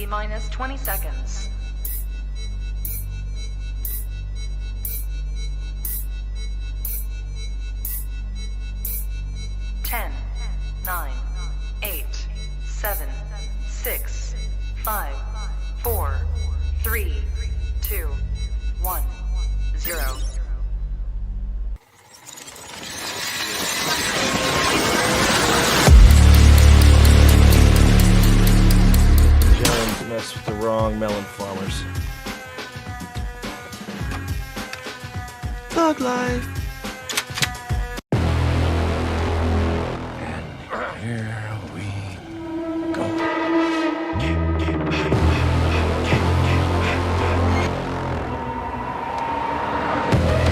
T-minus 20 seconds. 10, 9, 8, 7, 6, 5, 4, 3, 2, 1, 0. Jones messed with the wrong melon farmers. Thug life. And here we go.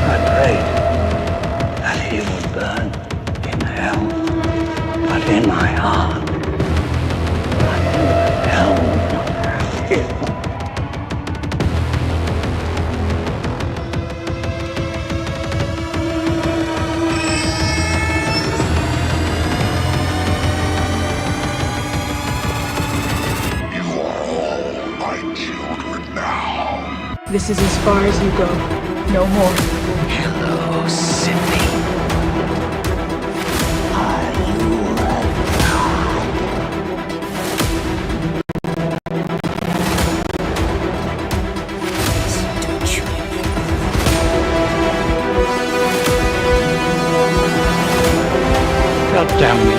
I prayed that he would burn in hell, but in my heart, hell would not have him. You are all my children now. This is as far as you go. No more. Hello, Sydney. Are you God damn me.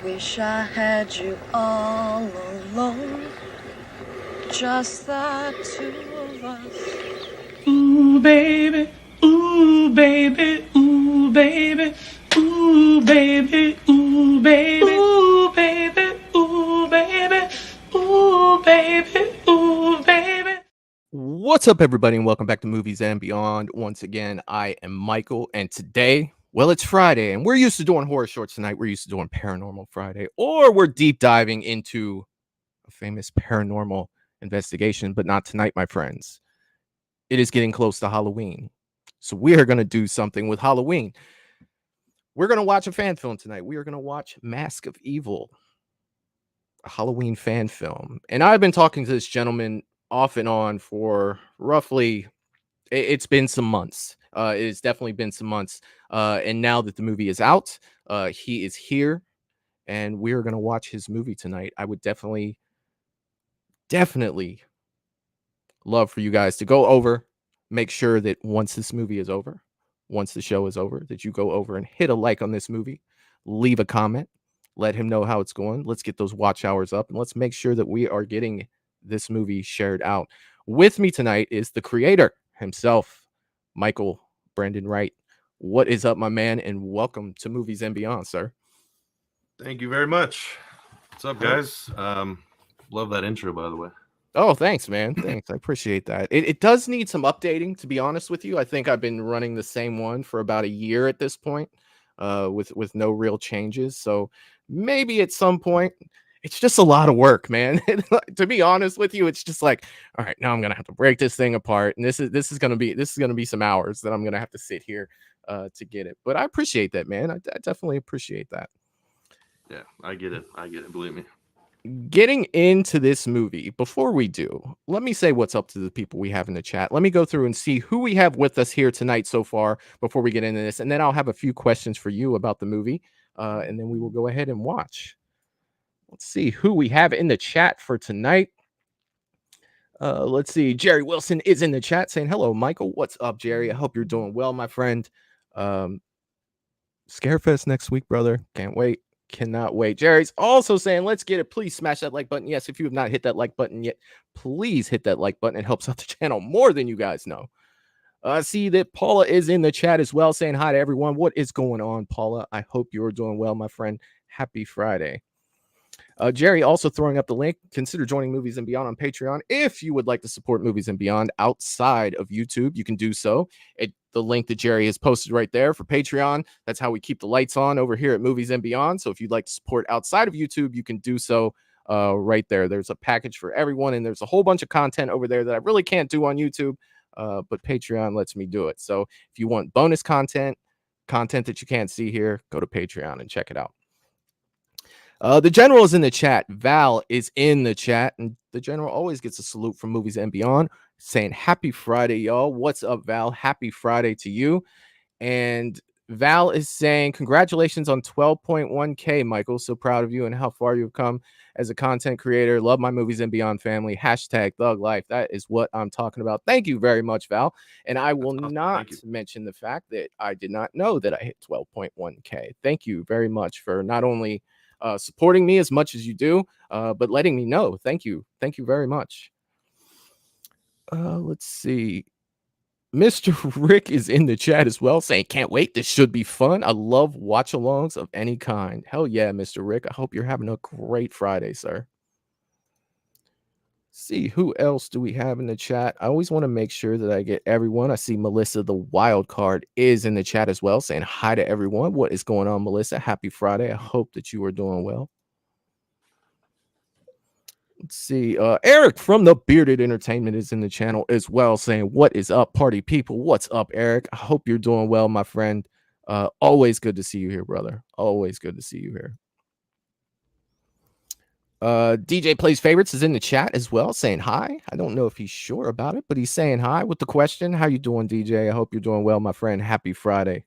Wish I had you all alone, just the two of us. Ooh, baby, ooh, baby, ooh, baby, ooh, baby, ooh, baby, ooh, baby, ooh, baby, ooh, baby, ooh, baby. What's up, everybody, and welcome back to Movies and Beyond. Once again, I am Michael, and today, well, it's Friday, and we're used to doing horror shorts tonight. We're used to doing Paranormal Friday, or we're deep diving into a famous paranormal investigation, but not tonight, my friends. It is getting close to Halloween, so we are going to do something with Halloween. We're going to watch a fan film tonight. We are going to watch Mask of Evil, a Halloween fan film. And I've been talking to this gentleman off and on for roughly, it's been some months. It's definitely been some months. And now that the movie is out, he is here, and we're going to watch his movie tonight. I would definitely love for you guys to go over, make sure that once this movie is over, once the show is over, that you go over and hit a like on this movie, leave a comment, let him know how it's going. Let's get those watch hours up, and let's make sure that we are getting this movie shared out. With me tonight is the creator himself, Michael Brandon Wright. What is up, my man, and welcome to Movies and Beyond, sir. Thank you very much. What's up, guys? Love that intro, by the way. Oh, thanks, man. Thanks. I appreciate that. It does need some updating, to be honest with you. I think I've been running the same one for about a year at this point, with no real changes. So maybe at some point, it's just a lot of work, man. To be honest with you, it's just like, all right, now I'm gonna have to break this thing apart, and this is gonna be some hours that I'm gonna have to sit here to get it. But I appreciate that, man. I definitely appreciate that. Yeah, I get it. Believe me. getting into this movie, before we do, let me say what's up to the people we have in the chat. Let me go through and see who we have with us here tonight so far before we get into this. And then I'll have a few questions for you about the movie. And then we will go ahead and watch. Let's see who we have in the chat for tonight. Let's see. Jerry Wilson is in the chat saying, hello, Michael. What's up, Jerry? I hope you're doing well, my friend. Scarefest next week, brother. Can't wait. Cannot wait. Jerry's also saying, let's get it. Please smash that like button. Yes, if you have not hit that like button yet, please hit that like button. It helps out the channel more than you guys know. I see that Paula is in the chat as well, saying hi to everyone. What is going on, Paula? I hope you're doing well, my friend. Happy Friday. Jerry also throwing up the link. Consider joining Movies and Beyond on Patreon. If you would like to support Movies and Beyond outside of YouTube, you can do so. The link that Jerry has posted right there for Patreon. That's how we keep the lights on over here at Movies and Beyond. So if you'd like to support outside of YouTube, you can do so right there. There's a package for everyone, and there's a whole bunch of content over there that I really can't do on YouTube, but Patreon lets me do it. So if you want bonus content that you can't see here, go to Patreon and check it out. The general is in the chat. Val is in the chat, and the general always gets a salute from Movies and Beyond, saying happy Friday, y'all. What's up, Val? Happy Friday to you. And Val is saying congratulations on 12.1K, Michael. So proud of you and how far you've come as a content creator. Love my Movies and Beyond family. Hashtag Thug Life. That is what I'm talking about. Thank you very much, Val. And I will not mention the fact that I did not know that I hit 12.1K. Thank you very much for not only supporting me as much as you do, but letting me know. Thank you. Thank you very much. Let's see. Mr. Rick is in the chat as well, saying, can't wait. This should be fun. I love watch-alongs of any kind. Hell yeah, Mr. Rick. I hope you're having a great Friday, sir. See, who else do we have in the chat? I always want to make sure that I get everyone. I see Melissa, the wild card, is in the chat as well, saying hi to everyone. What is going on, Melissa? Happy Friday. I hope that you are doing well. Let's see. Eric from the Bearded Entertainment is in the channel as well, saying, what is up, party people? What's up, Eric? I hope you're doing well, my friend. Always good to see you here, brother. Always good to see you here. DJ Plays Favorites is in the chat as well, saying hi. I don't know if he's sure about it, but he's saying hi with the question. How you doing, DJ? I hope you're doing well, my friend. Happy Friday.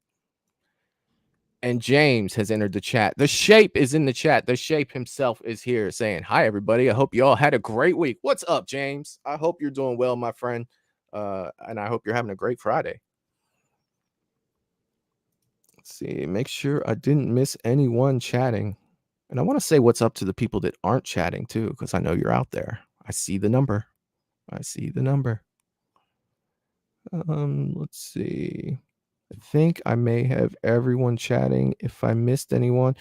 And James has entered the chat. The Shape is in the chat. The Shape himself is here saying, hi, everybody. I hope you all had a great week. What's up, James? I hope you're doing well, my friend. And I hope you're having a great Friday. Let's see. Make sure I didn't miss anyone chatting. And I want to say what's up to the people that aren't chatting, too, because I know you're out there. I see the number. I see the number. Let's see. I think I may have everyone chatting. If I missed anyone,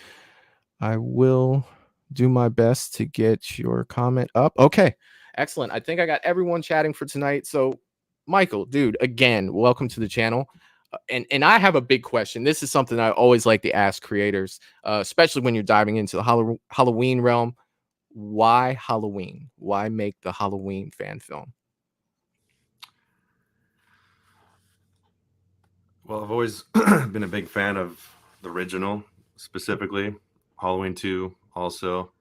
I will do my best to get your comment up. Okay, excellent. I think I got everyone chatting for tonight. So, Michael, dude, again, welcome to the channel. And I have a big question. This is something I always like to ask creators, especially when you're diving into the Halloween realm. Why Halloween? Why make the Halloween fan film? Well, I've always been a big fan of the original, specifically Halloween 2 also.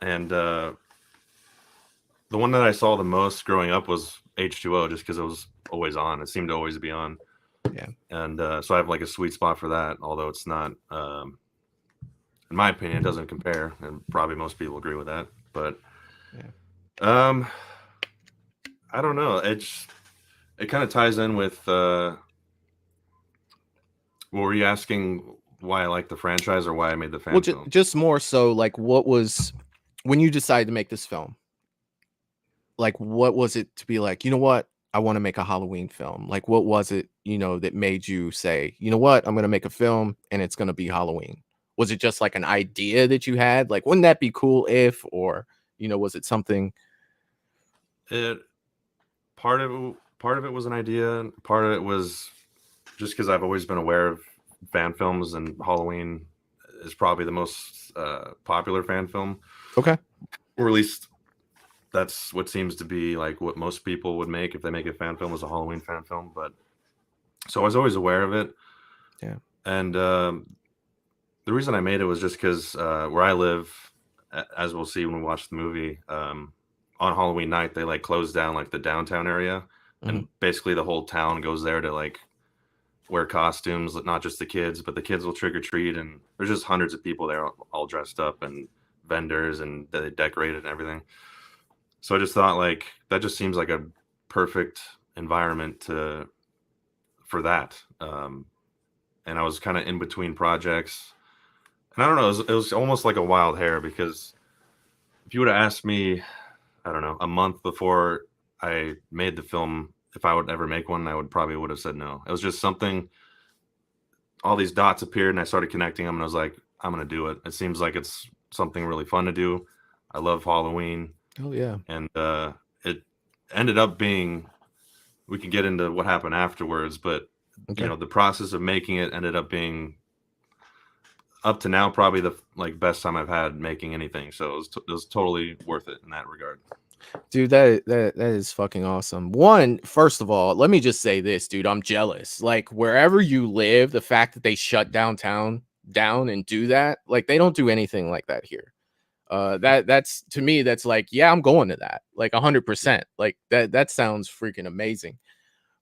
And the one that I saw the most growing up was H2O, just because it was always on. It seemed to always be on. Yeah. And so I have like a sweet spot for that, although it's not, in my opinion, it doesn't compare. And probably most people agree with that. But yeah. I don't know. It kind of ties in with... What were you asking? Why I like the franchise or why I made the fan film? Just more so, like, what was when you decided to make this film? Like, what was it to be like? You know what? I want to make a Halloween film. Like, what was it? That made you say, you know what? I'm going to make a film and it's going to be Halloween. Was it just like an idea that you had? Like, wouldn't that be cool if? Or was it something? Part of it was an idea. Part of it was just because I've always been aware of fan films, and Halloween is probably the most popular fan film. Okay. Or at least that's what seems to be like what most people would make if they make a fan film as a Halloween fan film. But so I was always aware of it. Yeah. And the reason I made it was just because where I live as we'll see when we watch the movie, on Halloween night they like close down like the downtown area, and basically the whole town goes there to like wear costumes, not just the kids, but the kids will trick or treat, and there's just hundreds of people there all dressed up, and vendors, and they decorated and everything. So I just thought like that just seems like a perfect environment for that. And I was kind of in between projects, and I don't know, it was almost like a wild hair, because if you would have asked me, I don't know, a month before I made the film, if I would ever make one, I would have said no. It was just something, all these dots appeared and I started connecting them, and I was like, I'm going to do it. It seems like it's something really fun to do. I love Halloween. Oh yeah. And it ended up being, we can get into what happened afterwards, but Okay. you know, the process of making it ended up being, up to now, probably the like best time I've had making anything. So it was totally worth it in that regard. Dude, that is fucking awesome. First of all, let me just say this, dude. I'm jealous. Like, wherever you live, the fact that they shut downtown down and do that, like, they don't do anything like that here. That's to me, that's like, yeah, I'm going to that, like 100%. Like that sounds freaking amazing.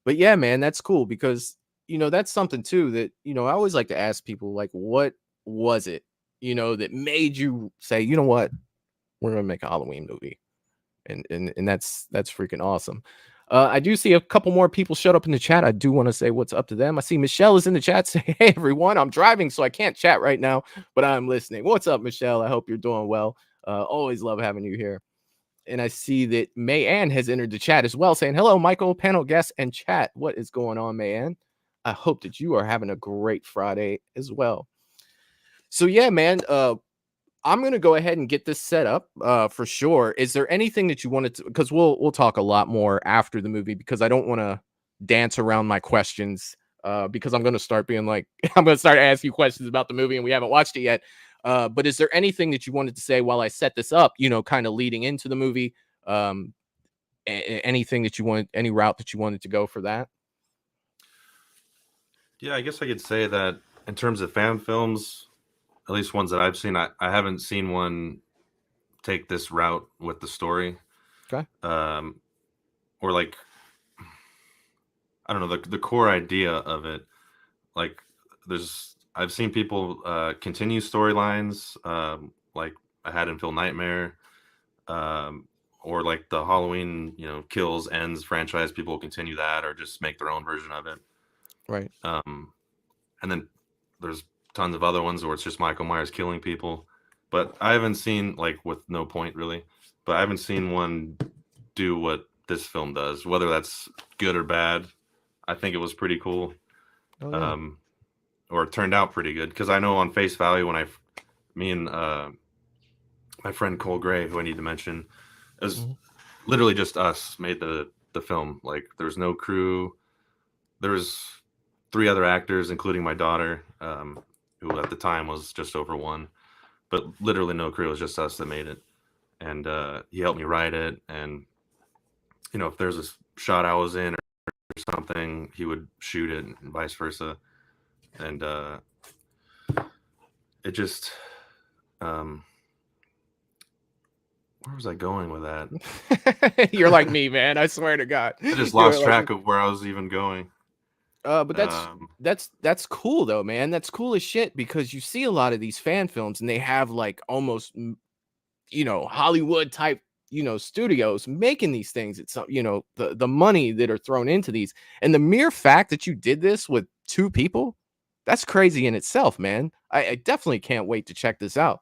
But yeah, man, that's cool, because that's something too that I always like to ask people, like, what was it that made you say, you know what, we're gonna make a Halloween movie? And that's freaking awesome. I do see a couple more people showed up in the chat. I do want to say what's up to them. I see Michelle is in the chat saying, hey everyone, I'm driving, so I can't chat right now, but I'm listening. What's up, Michelle? I hope you're doing well. Always love having you here. And I see that May Ann has entered the chat as well, saying, hello, Michael, panel guests, and chat. What is going on, May Ann? I hope that you are having a great Friday as well. So yeah, man, I'm going to go ahead and get this set up for sure. Is there anything that you wanted to, because we'll talk a lot more after the movie, because I don't want to dance around my questions, because I'm going to start being like, I'm going to start asking you questions about the movie and we haven't watched it yet. But is there anything that you wanted to say while I set this up, kind of leading into the movie? Anything that you wanted, any route that you wanted to go for that? Yeah, I guess I could say that in terms of fan films, at least ones that I've seen, I haven't seen one take this route with the story. Okay. Or like, I don't know, the core idea of it. Like, I've seen people continue storylines, like a Haddonfield Nightmare, or like the Halloween, Kills Ends franchise. People will continue that or just make their own version of it. Right. And then there's tons of other ones where it's just Michael Myers killing people, but I haven't seen, like, with no point really, but I haven't seen one do what this film does, whether that's good or bad. I think it was pretty cool. Oh, yeah. Or it turned out pretty good, because I know on face value, when me and my friend Cole Gray, who I need to mention, it was literally just us made the film. Like, there's no crew. There was 3 other actors, including my daughter, who at the time was just over 1, but literally no crew. It was just us that made it. And he helped me write it. And, if there's a shot I was in or something, he would shoot it, and vice versa. And it just, where was I going with that? You're like me, man. I swear to God. I just lost track of where I was even going. But that's cool though, man. That's cool as shit, because you see a lot of these fan films and they have like almost, Hollywood type, studios making these things. It's, the money that are thrown into these, and the mere fact that you did this with 2 people, that's crazy in itself, man. I definitely can't wait to check this out.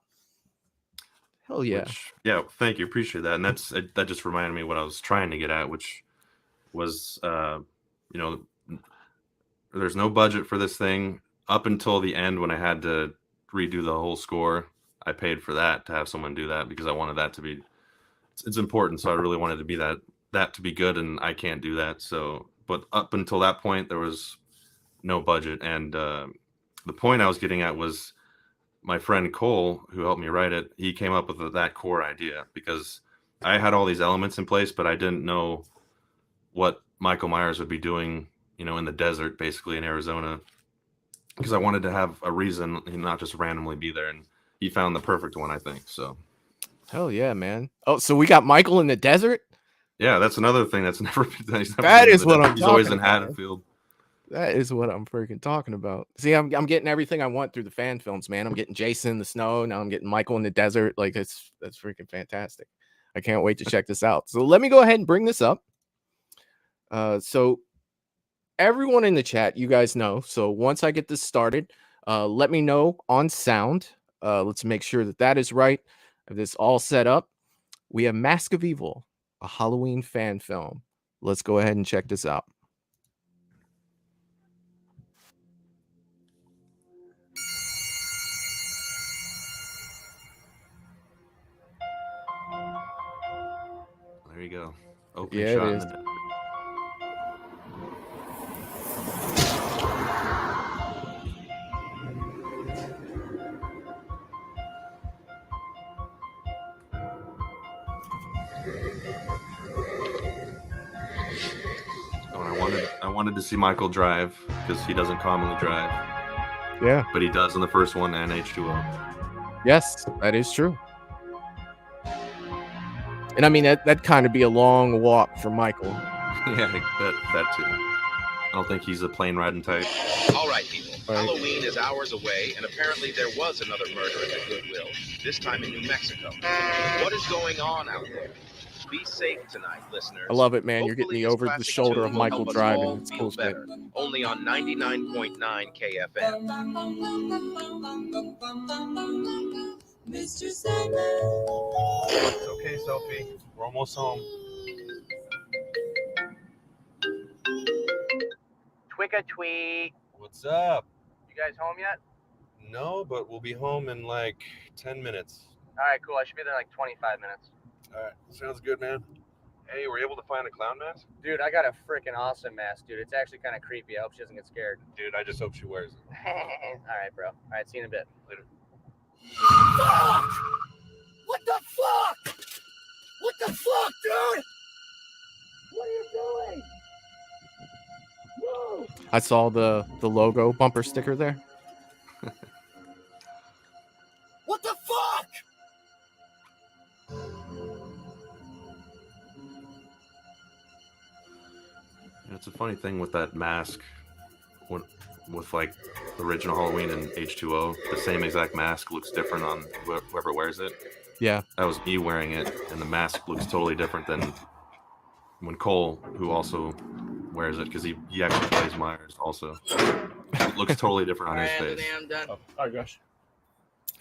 Hell yeah. Yeah. Thank you. Appreciate that. And that just reminded me what I was trying to get at, which was, there's no budget for this thing up until the end, when I had to redo the whole score. I paid for that, to have someone do that, because I wanted that to be, it's important. So I really wanted to be that to be good, and I can't do that. So, but up until that point, there was no budget. And the point I was getting at was, my friend Cole, who helped me write it, he came up with that core idea, because I had all these elements in place, but I didn't know what Michael Myers would be doing, in the desert, basically in Arizona, because I wanted to have a reason and not just randomly be there. And he found the perfect one, I think. So Hell yeah, man. Oh, so we got Michael in the desert? Yeah, that's another thing that's never been. That is what I'm He's always in talking about. Haddonfield. That is what I'm freaking talking about. See, I'm getting everything I want through the fan films, man. I'm getting Jason in the snow. Now I'm getting Michael in the desert. Like that's freaking fantastic. I can't wait to check this out. So let me go ahead and bring this up. So everyone in the chat, you guys know. So once I get this started, let me know on sound. Let's make sure that is right. Have this all set up. We have Mask of Evil, a Halloween fan film. Let's go ahead and check this out. There you go. Open Yeah, shot it in is. the desert. Oh, and I wanted to see Michael drive because he doesn't commonly drive, Yeah. but he does in the first one and H2O. Yes, that is true. And I mean that kind of be a long walk for Michael. Yeah, that too. I don't think he's a plane riding type. All right, people. Right. Halloween is hours away, and apparently there was another murder at the Goodwill, this time in New Mexico. What is going on out there? Be safe tonight, listeners. I love it, man. You're getting Hopefully me this over the classic shoulder tune of will Michael help us driving. all It's feel cool as better. Only on 99.9 KFM. Mr. Sandman. It's okay, Sophie. We're almost home. Twick-a-tweet. What's up? You guys home yet? No, but we'll be home in like 10 minutes. All right, cool. I should be there in like 25 minutes. All right, sounds good, man. Hey, were you able to find a clown mask? Dude, I got a freaking awesome mask, dude. It's actually kind of creepy. I hope she doesn't get scared. Dude, I just hope she wears it. All right, bro. All right, see you in a bit. Later. Fuck! What the fuck? What the fuck, dude? What are you doing? Whoa! I saw the logo bumper sticker there. What the fuck? It's a funny thing with that mask, with like the original Halloween and H2O, the same exact mask looks different on whoever wears it. Yeah. That was me wearing it, and the mask looks totally different than when Cole, who also wears it, because he actually plays Myers also. It looks totally different on his face. I'm done. Oh, all right, gosh.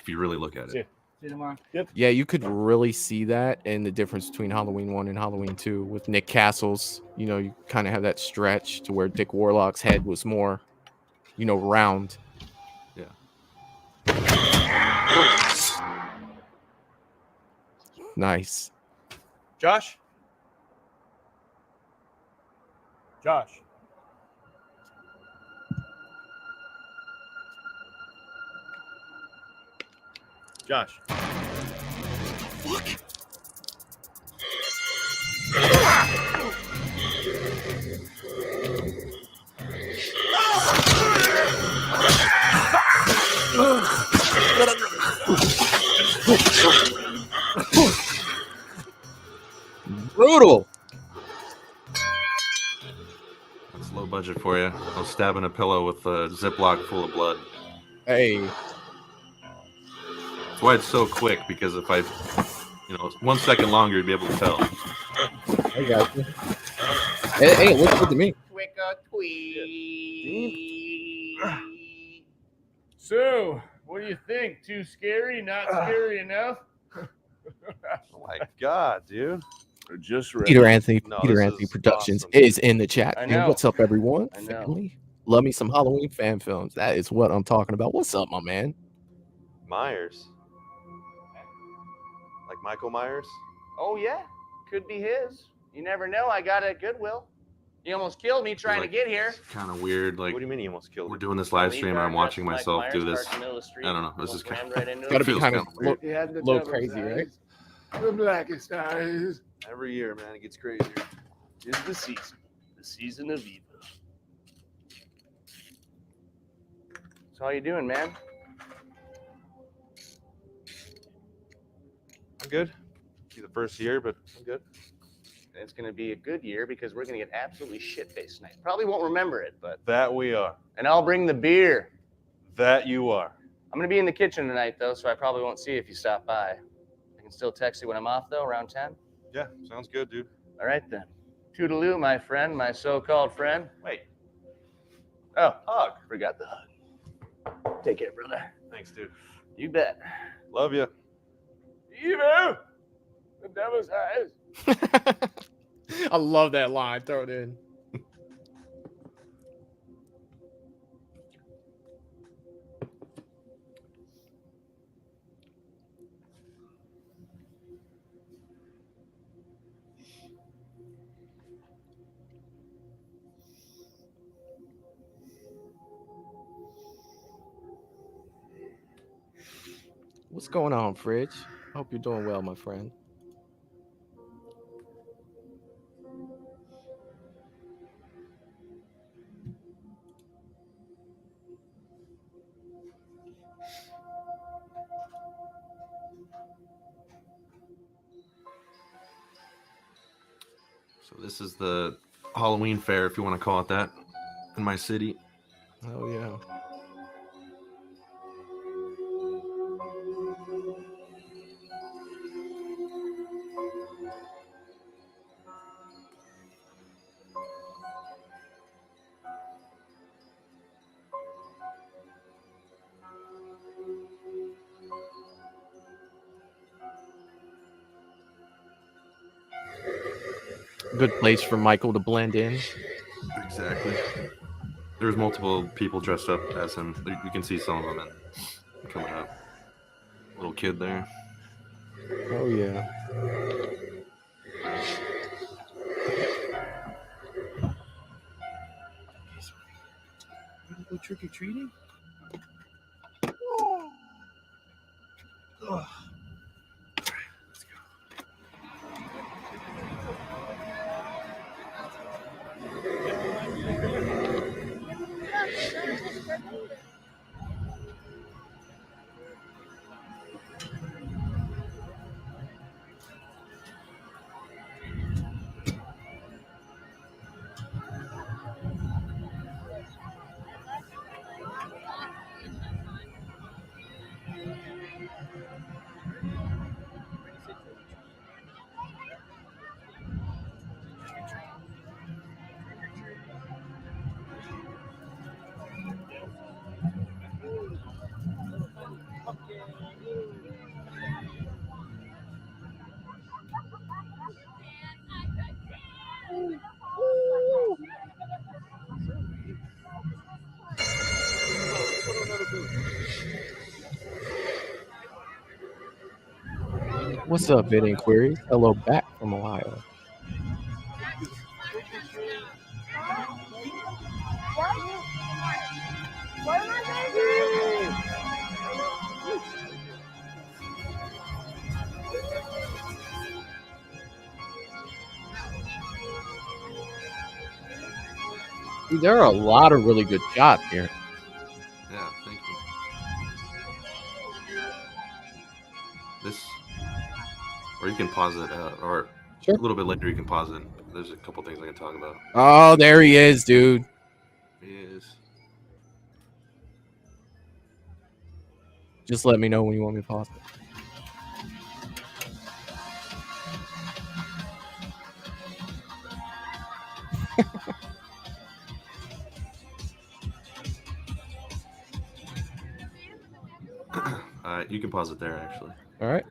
If you really look at See it. you tomorrow. Yep. Yeah, you could really see that in the difference between Halloween 1 and Halloween 2 with Nick Castle's. You know, you kind of have that stretch to where Dick Warlock's head was more, you know, round. Yeah. Nice. Josh? Josh? Josh? Fuck! Brutal. That's low budget for you. I was stabbing a pillow with a Ziploc full of blood. Hey. That's why it's so quick, because if I, 1 second longer, you'd be able to tell. I got you. Hey, it looks good to me. Twick-a-tweet. So, what do you think? Too scary? Not scary enough? Oh my God, dude. Just right. Peter Anthony, No, Peter this Anthony is Productions awesome. is in the chat. I Man, know. what's up, everyone? I know. Family. Love me some Halloween fan films. That is what I'm talking about. What's up, my man? Myers. Like Michael Myers? Oh, yeah. Could be his. You never know. I got it at Goodwill. You almost killed me trying to get here. It's kind of weird. Like, What do you mean he almost killed we're him? doing this live stream and I'm watching Mike myself Myers do this. parked in the middle of the street, I don't know. This almost is kind rammed right into Gotta it. be feels kind of kinda weird. He had the low devil's crazy, eyes, right? The blackest eyes. Every year, man, it gets crazier. Is the season of evil. So how you doing, man? I'm good. Be the first year, but I'm good. It's going to be a good year because we're going to get absolutely shit-faced tonight. Probably won't remember it, but... That we are. And I'll bring the beer. That you are. I'm going to be in the kitchen tonight, though, so I probably won't see you if you stop by. I can still text you when I'm off, though, around 10? Yeah, sounds good, dude. All right, then. Toodaloo, my friend, my so-called friend. Wait. Oh, hug. Forgot the hug. Take care, brother. Thanks, dude. You bet. Love you. Evo! The devil's eyes. I love that line. Throw it in. What's going on, Fridge? Hope you're doing well, my friend. So this is the Halloween fair, if you want to call it that, in my city. Oh, yeah. Good place for Michael to blend in. Exactly. There's multiple people dressed up as him. You can see some of them coming up. Little kid there. Oh, yeah. Go trick or treating? What's up, Vid Inquiries? Hello back from Ohio. Dude, there are a lot of really good shots here. Yeah, thank you. This, or you can pause it, or Sure. a little bit later you can pause it. There's a couple things I can talk about. Oh, there he is, dude. He is. Just let me know when you want me to pause it. You can pause it there, actually. All right.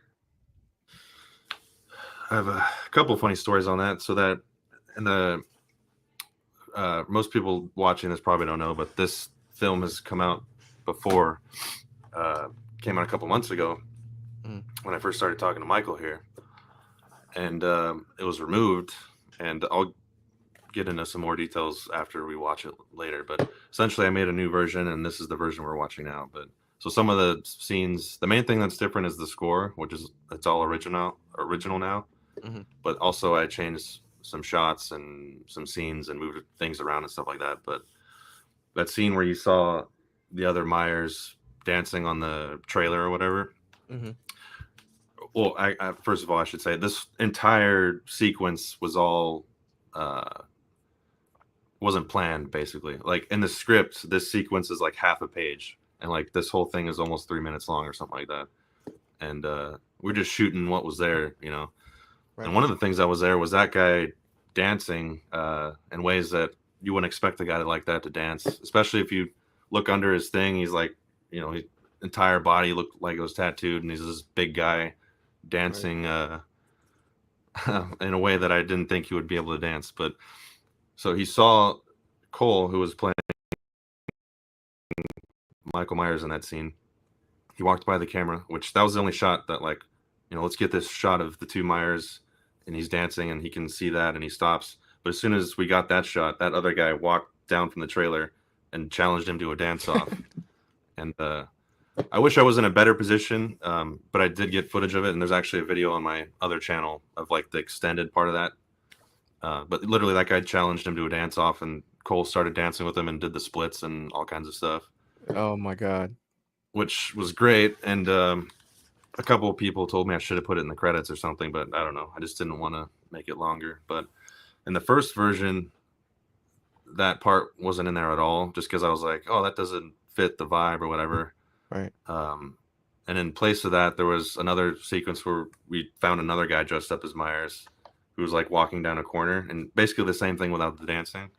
I have a couple funny stories on that. So that, in the most people watching this probably don't know, but this film has come out before. Came out a couple months ago when I first started talking to Michael here, and it was removed. And I'll get into some more details after we watch it later. But essentially, I made a new version, and this is the version we're watching now. But so some of the scenes, the main thing that's different is the score, which is it's all original now. Mm-hmm. But also I changed some shots and some scenes and moved things around and stuff like that. But that scene where you saw the other Myers dancing on the trailer or whatever, mm-hmm. Well, I first of all, I should say this entire sequence was all wasn't planned. Basically, like in the script, this sequence is like half a page, and like this whole thing is almost 3 minutes long or something like that. And we're just shooting what was there, you know. Right. And one of the things that was there was that guy dancing in ways that you wouldn't expect a guy like that to dance, especially if you look under his thing. He's like, you know, his entire body looked like it was tattooed, and he's this big guy dancing in a way that I didn't think he would be able to dance. But so he saw Cole, who was playing Michael Myers in that scene. He walked by the camera, which that was the only shot that, like, you know, let's get this shot of the two Myers, and he's dancing, and he can see that, and he stops. But as soon as we got that shot, that other guy walked down from the trailer and challenged him to a dance-off. And I wish I was in a better position, but I did get footage of it, and there's actually a video on my other channel of, like, the extended part of that. But literally, that guy challenged him to a dance-off, and Cole started dancing with him and did the splits and all kinds of stuff. Oh, my God. Which was great. And a couple of people told me I should have put it in the credits or something, but I don't know. I just didn't want to make it longer. But in the first version, that part wasn't in there at all, just because I was like, oh, that doesn't fit the vibe or whatever. Right. And in place of that, there was another sequence where we found another guy dressed up as Myers who was like walking down a corner, and basically the same thing without the dancing.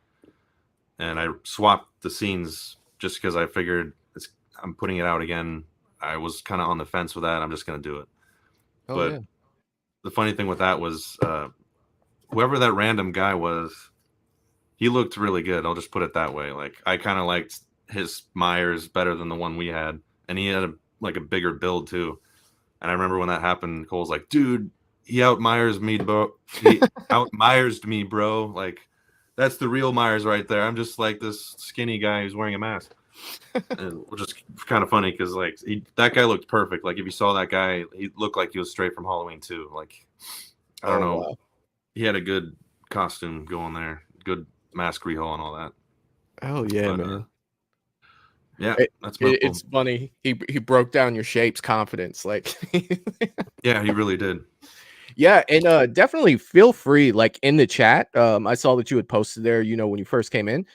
And I swapped the scenes just because I figured I'm putting it out again. I was kind of on the fence with that. I'm just going to do it. Oh, but yeah. The funny thing with that was whoever that random guy was, he looked really good. I'll just put it that way. Like, I kind of liked his Myers better than the one we had. And he had a bigger build too. And I remember when that happened, Cole's like, dude, he out Myers me, bro. He out Myers me, bro. Like, that's the real Myers right there. I'm just like this skinny guy who's wearing a mask. And which is kind of funny because, like, that guy looked perfect. Like, if you saw that guy, he looked like he was straight from Halloween 2. Like, I don't know. Wow. He had a good costume going there, good mask rehaul and all that. Oh, yeah, man. Yeah, that's it's funny. He broke down your shape's confidence. Like, yeah, he really did. Yeah, and definitely feel free, like, in the chat. I saw that you had posted there, you know, when you first came in.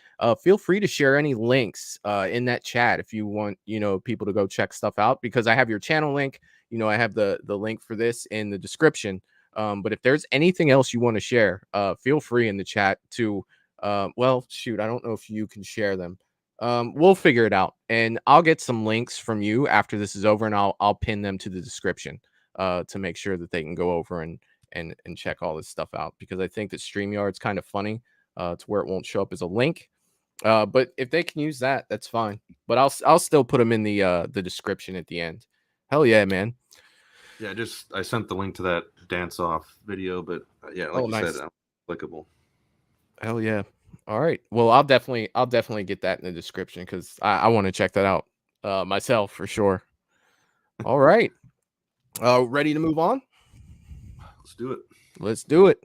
Feel free to share any links in that chat if you want, you know, people to go check stuff out, because I have your channel link. You know, I have the link for this in the description. But if there's anything else you want to share, feel free in the chat to well, shoot, I don't know if you can share them. We'll figure it out, and I'll get some links from you after this is over, and I'll pin them to the description to make sure that they can go over and check all this stuff out, because I think that StreamYard's kind of funny to where it won't show up as a link. But if they can use that, that's fine. But I'll still put them in the description at the end. Hell yeah, man. Yeah, I sent the link to that dance off video, but yeah, like you nice. said, applicable. Hell yeah. All right. Well, I'll definitely get that in the description, because I want to check that out myself for sure. All right. Ready to move on? Let's do it. Let's do it.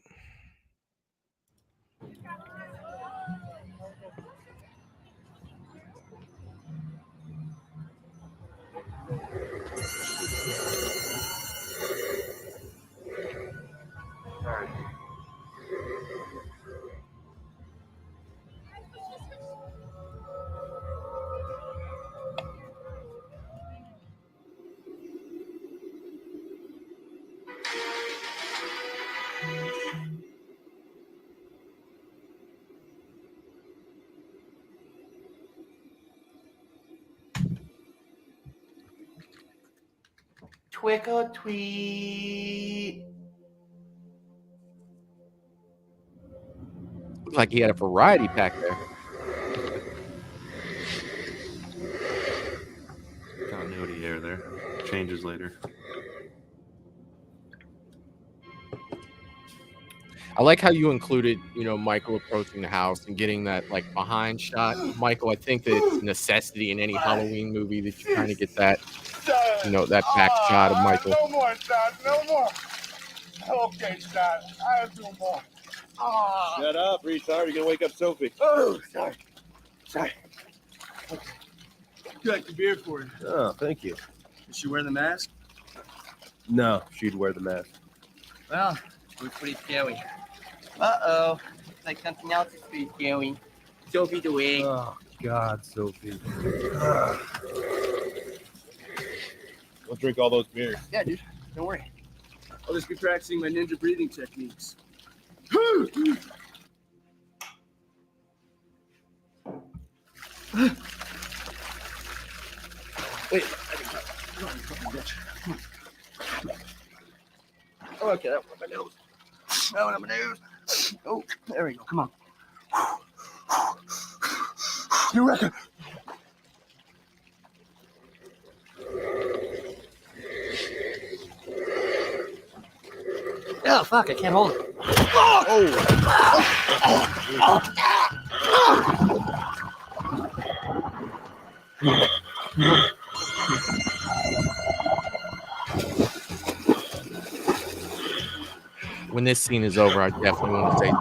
Twick or tweet. Looked like he had a variety pack there. Continuity here there. Changes later. I like how you included, you know, Michael approaching the house and getting that, like, behind shot. Michael, I think that it's a necessity in any Halloween movie that you kind of get that, you know, that back shot of Michael. No more, Dad. No more. Okay, Dad. I'll do more. Shut up, retard. You're going to wake up Sophie. Oh, sorry. Sorry. Okay. Got the beer for you. Oh, thank you. Is she wearing the mask? No, she'd wear the mask. Well, it was pretty scary. Uh-oh. Looks like something else is pretty scary. Sophie's away. Oh, God, Sophie. Don't drink all those beers. Yeah, dude. Don't worry. I'll just be practicing my ninja breathing techniques. Wait, I can tell. Come on, you fucking bitch. Come on. Oh, okay, that one on my nose. That one on my nose. Oh, there we go. Come on. Eureka! Oh, fuck, I can't hold it. When this scene is over, I definitely want to say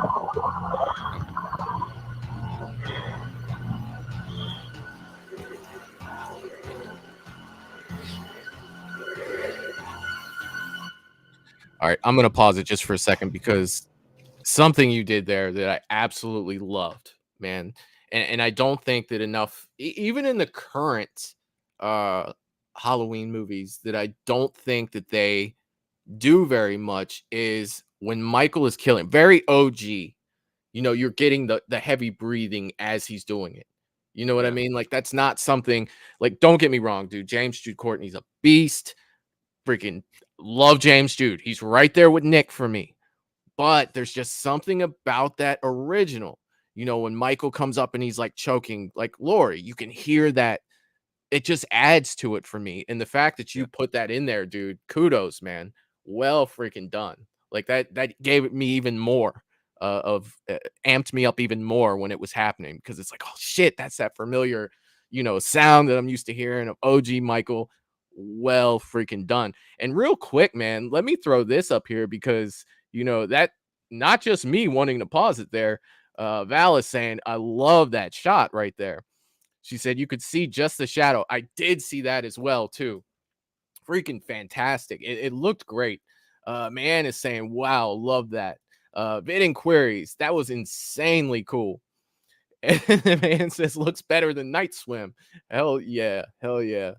all right, I'm going to pause it just for a second because something you did there that I absolutely loved, man. And I don't think that enough, even in the current Halloween movies, that I don't think that they do very much is when Michael is killing. Very OG. You know, you're getting the heavy breathing as he's doing it. You know what I mean? Like, that's not something, like, don't get me wrong, dude. James Jude Courtney's a beast. Freaking love James Jude. He's right there with Nick for me. But there's just something about that original. You know, when Michael comes up and he's like choking, like Lori, you can hear that. It just adds to it for me. And the fact that you put that in there, dude, kudos, man. Well freaking done. Like that gave it me even more amped me up even more when it was happening, because it's like, oh shit, that's that familiar, you know, sound that I'm used to hearing of OG Michael. Well freaking done. And real quick, man, let me throw this up here because, you know, that not just me wanting to pause it there. Val is saying, I love that shot right there. She said you could see just the shadow. I did see that as well, too. Freaking fantastic. It looked great. Man is saying, wow, love that. Vid Inquiries, that was insanely cool. And the man says, looks better than Night Swim. Hell yeah. Hell yeah.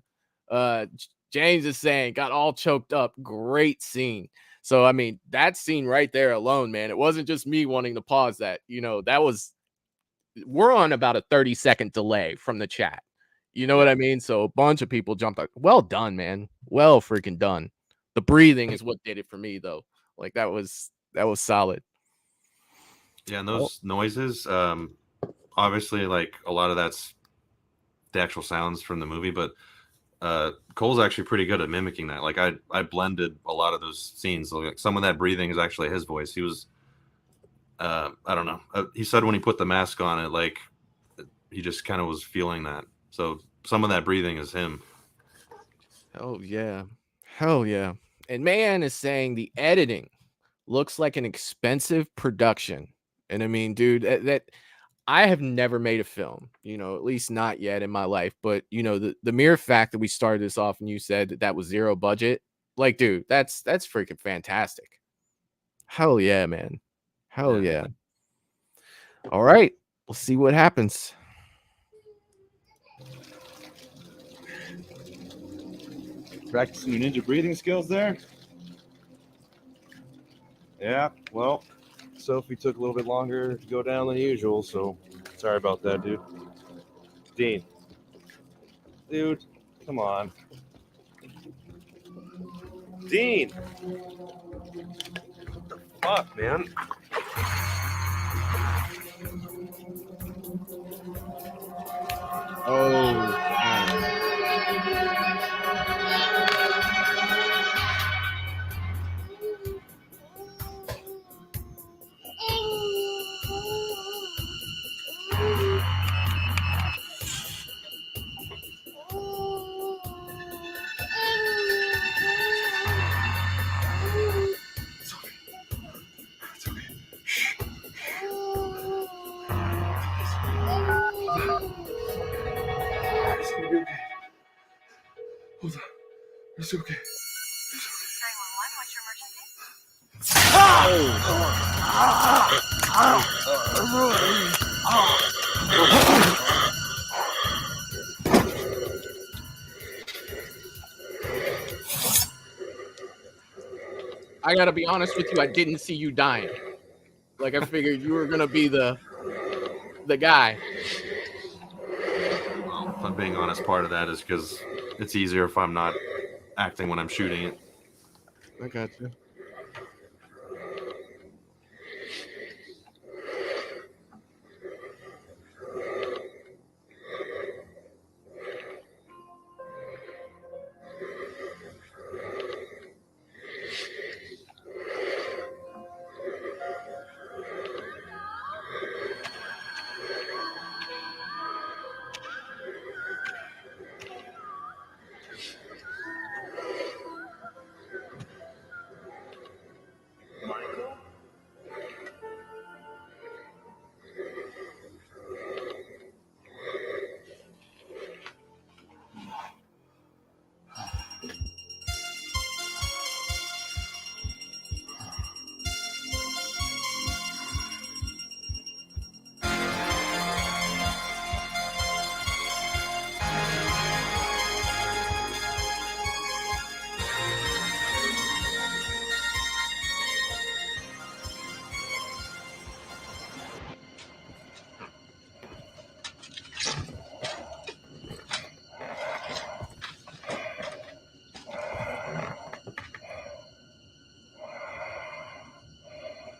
James is saying, got all choked up. Great scene. So, I mean, that scene right there alone, man, it wasn't just me wanting to pause that. You know, we're on about a 30-second delay from the chat. You know what I mean? So a bunch of people jumped up. Well done, man. Well freaking done. The breathing is what did it for me, though. Like, that was solid. Yeah, and those noises, obviously, like, a lot of that's the actual sounds from the movie, but Cole's actually pretty good at mimicking that. Like, I blended a lot of those scenes. Like, some of that breathing is actually his voice. He was, I don't know. He said when he put the mask on it, like, he just kind of was feeling that. So some of that breathing is him. Oh, yeah. Hell yeah. And man is saying the editing looks like an expensive production. And I mean, dude, that I have never made a film, you know, at least not yet in my life. But, you know, the mere fact that we started this off and you said that was zero budget, like, dude, that's freaking fantastic. Hell yeah, man. Hell yeah. All right. We'll see what happens. Practicing your ninja breathing skills there? Yeah, well, Sophie took a little bit longer to go down than usual, so sorry about that, dude. Dean. Dude, come on. Dean! What the fuck, man? Oh, man. It's gonna be okay. Hold on. It's okay. I gotta be honest with you, I didn't see you dying. Like, I figured you were gonna be the guy. Well, if I'm being honest, part of that is because it's easier if I'm not acting when I'm shooting it. I got you.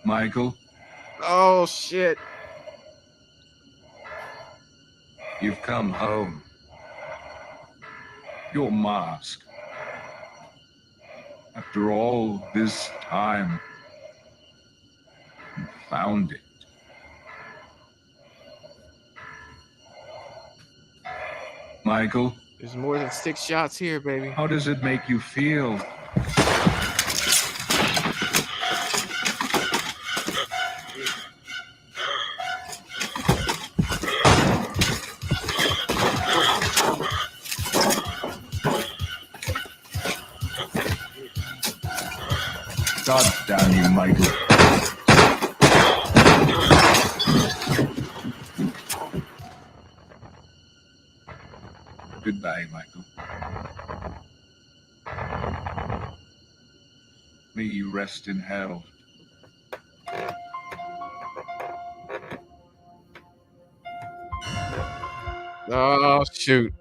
Michael, Oh shit. you've come home. Your mask. After all this time, you found it. Michael, There's more than 6 shots here, baby. how does it make you feel? God damn you, Michael. Goodbye, Michael. May you rest in hell. Oh shoot.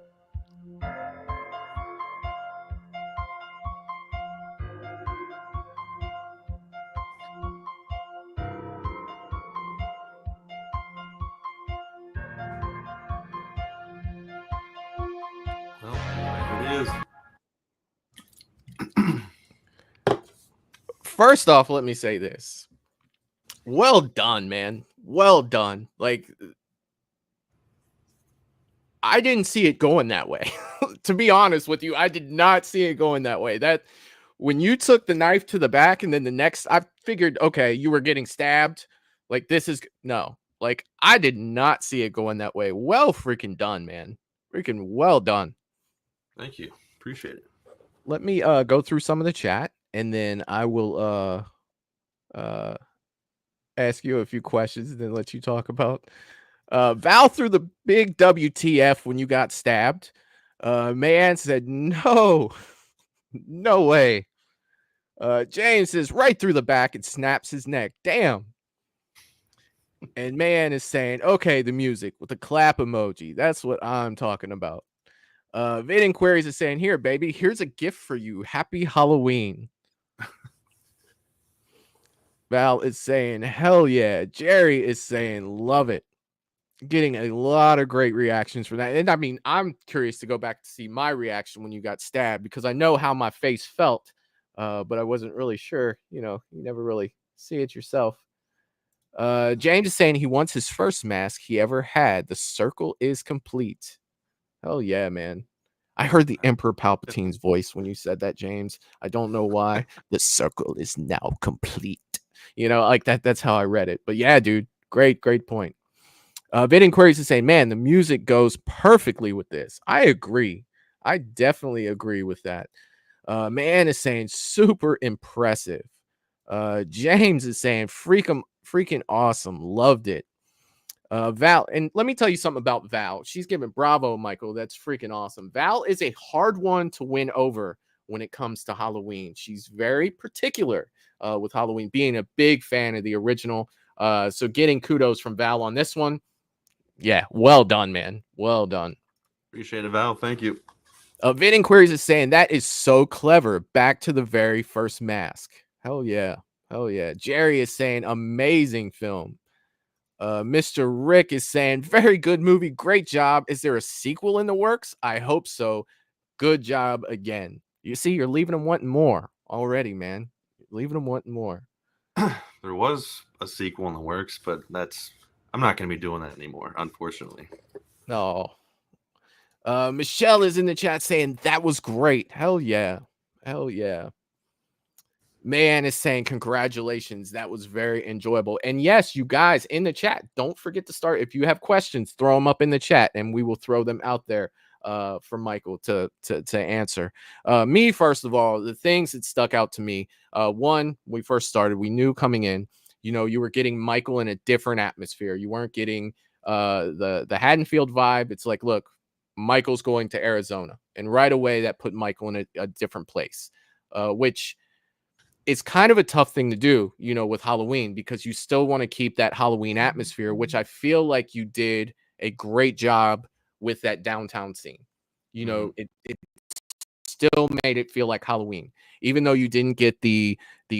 Well, it is. First off, let me say this. Well done, man. Well done. Like, I didn't see it going that way. To be honest with you, I did not see it going that way. That when you took the knife to the back and then the next, I figured, okay, you were getting stabbed. Like, this is no. Like, I did not see it going that way. Well freaking done, man. Freaking well done. Thank you. Appreciate it. Let me go through some of the chat and then I will ask you a few questions and then let you talk about Val threw the big WTF when you got stabbed. Man said no. No way. James says right through the back and snaps his neck. Damn. And man is saying, okay, the music with the clap emoji. That's what I'm talking about. Vid Inquiries is saying, here, baby, here's a gift for you. Happy Halloween. Val is saying, hell yeah. Jerry is saying, love it. Getting a lot of great reactions for that. And I mean, I'm curious to go back to see my reaction when you got stabbed because I know how my face felt, but I wasn't really sure. You know, you never really see it yourself. James is saying he wants his first mask he ever had. The circle is complete. Hell yeah, man. I heard the Emperor Palpatine's voice when you said that, James. I don't know why. The circle is now complete. You know, like that's how I read it. But yeah, dude, great point. Vid Inquiries is saying, man, the music goes perfectly with this. I agree. I definitely agree with that. Man is saying super impressive. James is saying freaking awesome. Loved it. Val, and let me tell you something about Val. She's giving bravo, Michael. That's freaking awesome. Val is a hard one to win over when it comes to Halloween. She's very particular with Halloween, being a big fan of the original. So getting kudos from Val on this one. Yeah, well done, man. Well done. Appreciate it, Val. Thank you. Vid Inquiries is saying that is so clever. Back to the very first Mask. Hell yeah. Hell yeah. Jerry is saying amazing film. Mr. Rick is saying very good movie. Great job. Is there a sequel in the works? I hope so. Good job again. You see, you're leaving them wanting more already, man. You're leaving them wanting more. There was a sequel in the works, but I'm not going to be doing that anymore, unfortunately. No. Michelle is in the chat saying that was great. Hell yeah. Hell yeah. Man is saying congratulations. That was very enjoyable. And yes, you guys in the chat, don't forget to start. If you have questions, throw them up in the chat and we will throw them out there for Michael to answer. Me, first of all, the things that stuck out to me. One, we first started, we knew coming in, you were getting Michael in a different atmosphere. You weren't getting the Haddonfield vibe. It's like, look, Michael's going to Arizona. And right away that put Michael in a different place, which it's kind of a tough thing to do, with Halloween, because you still want to keep that Halloween atmosphere, which I feel like you did a great job with that downtown scene. It still made it feel like Halloween, even though you didn't get the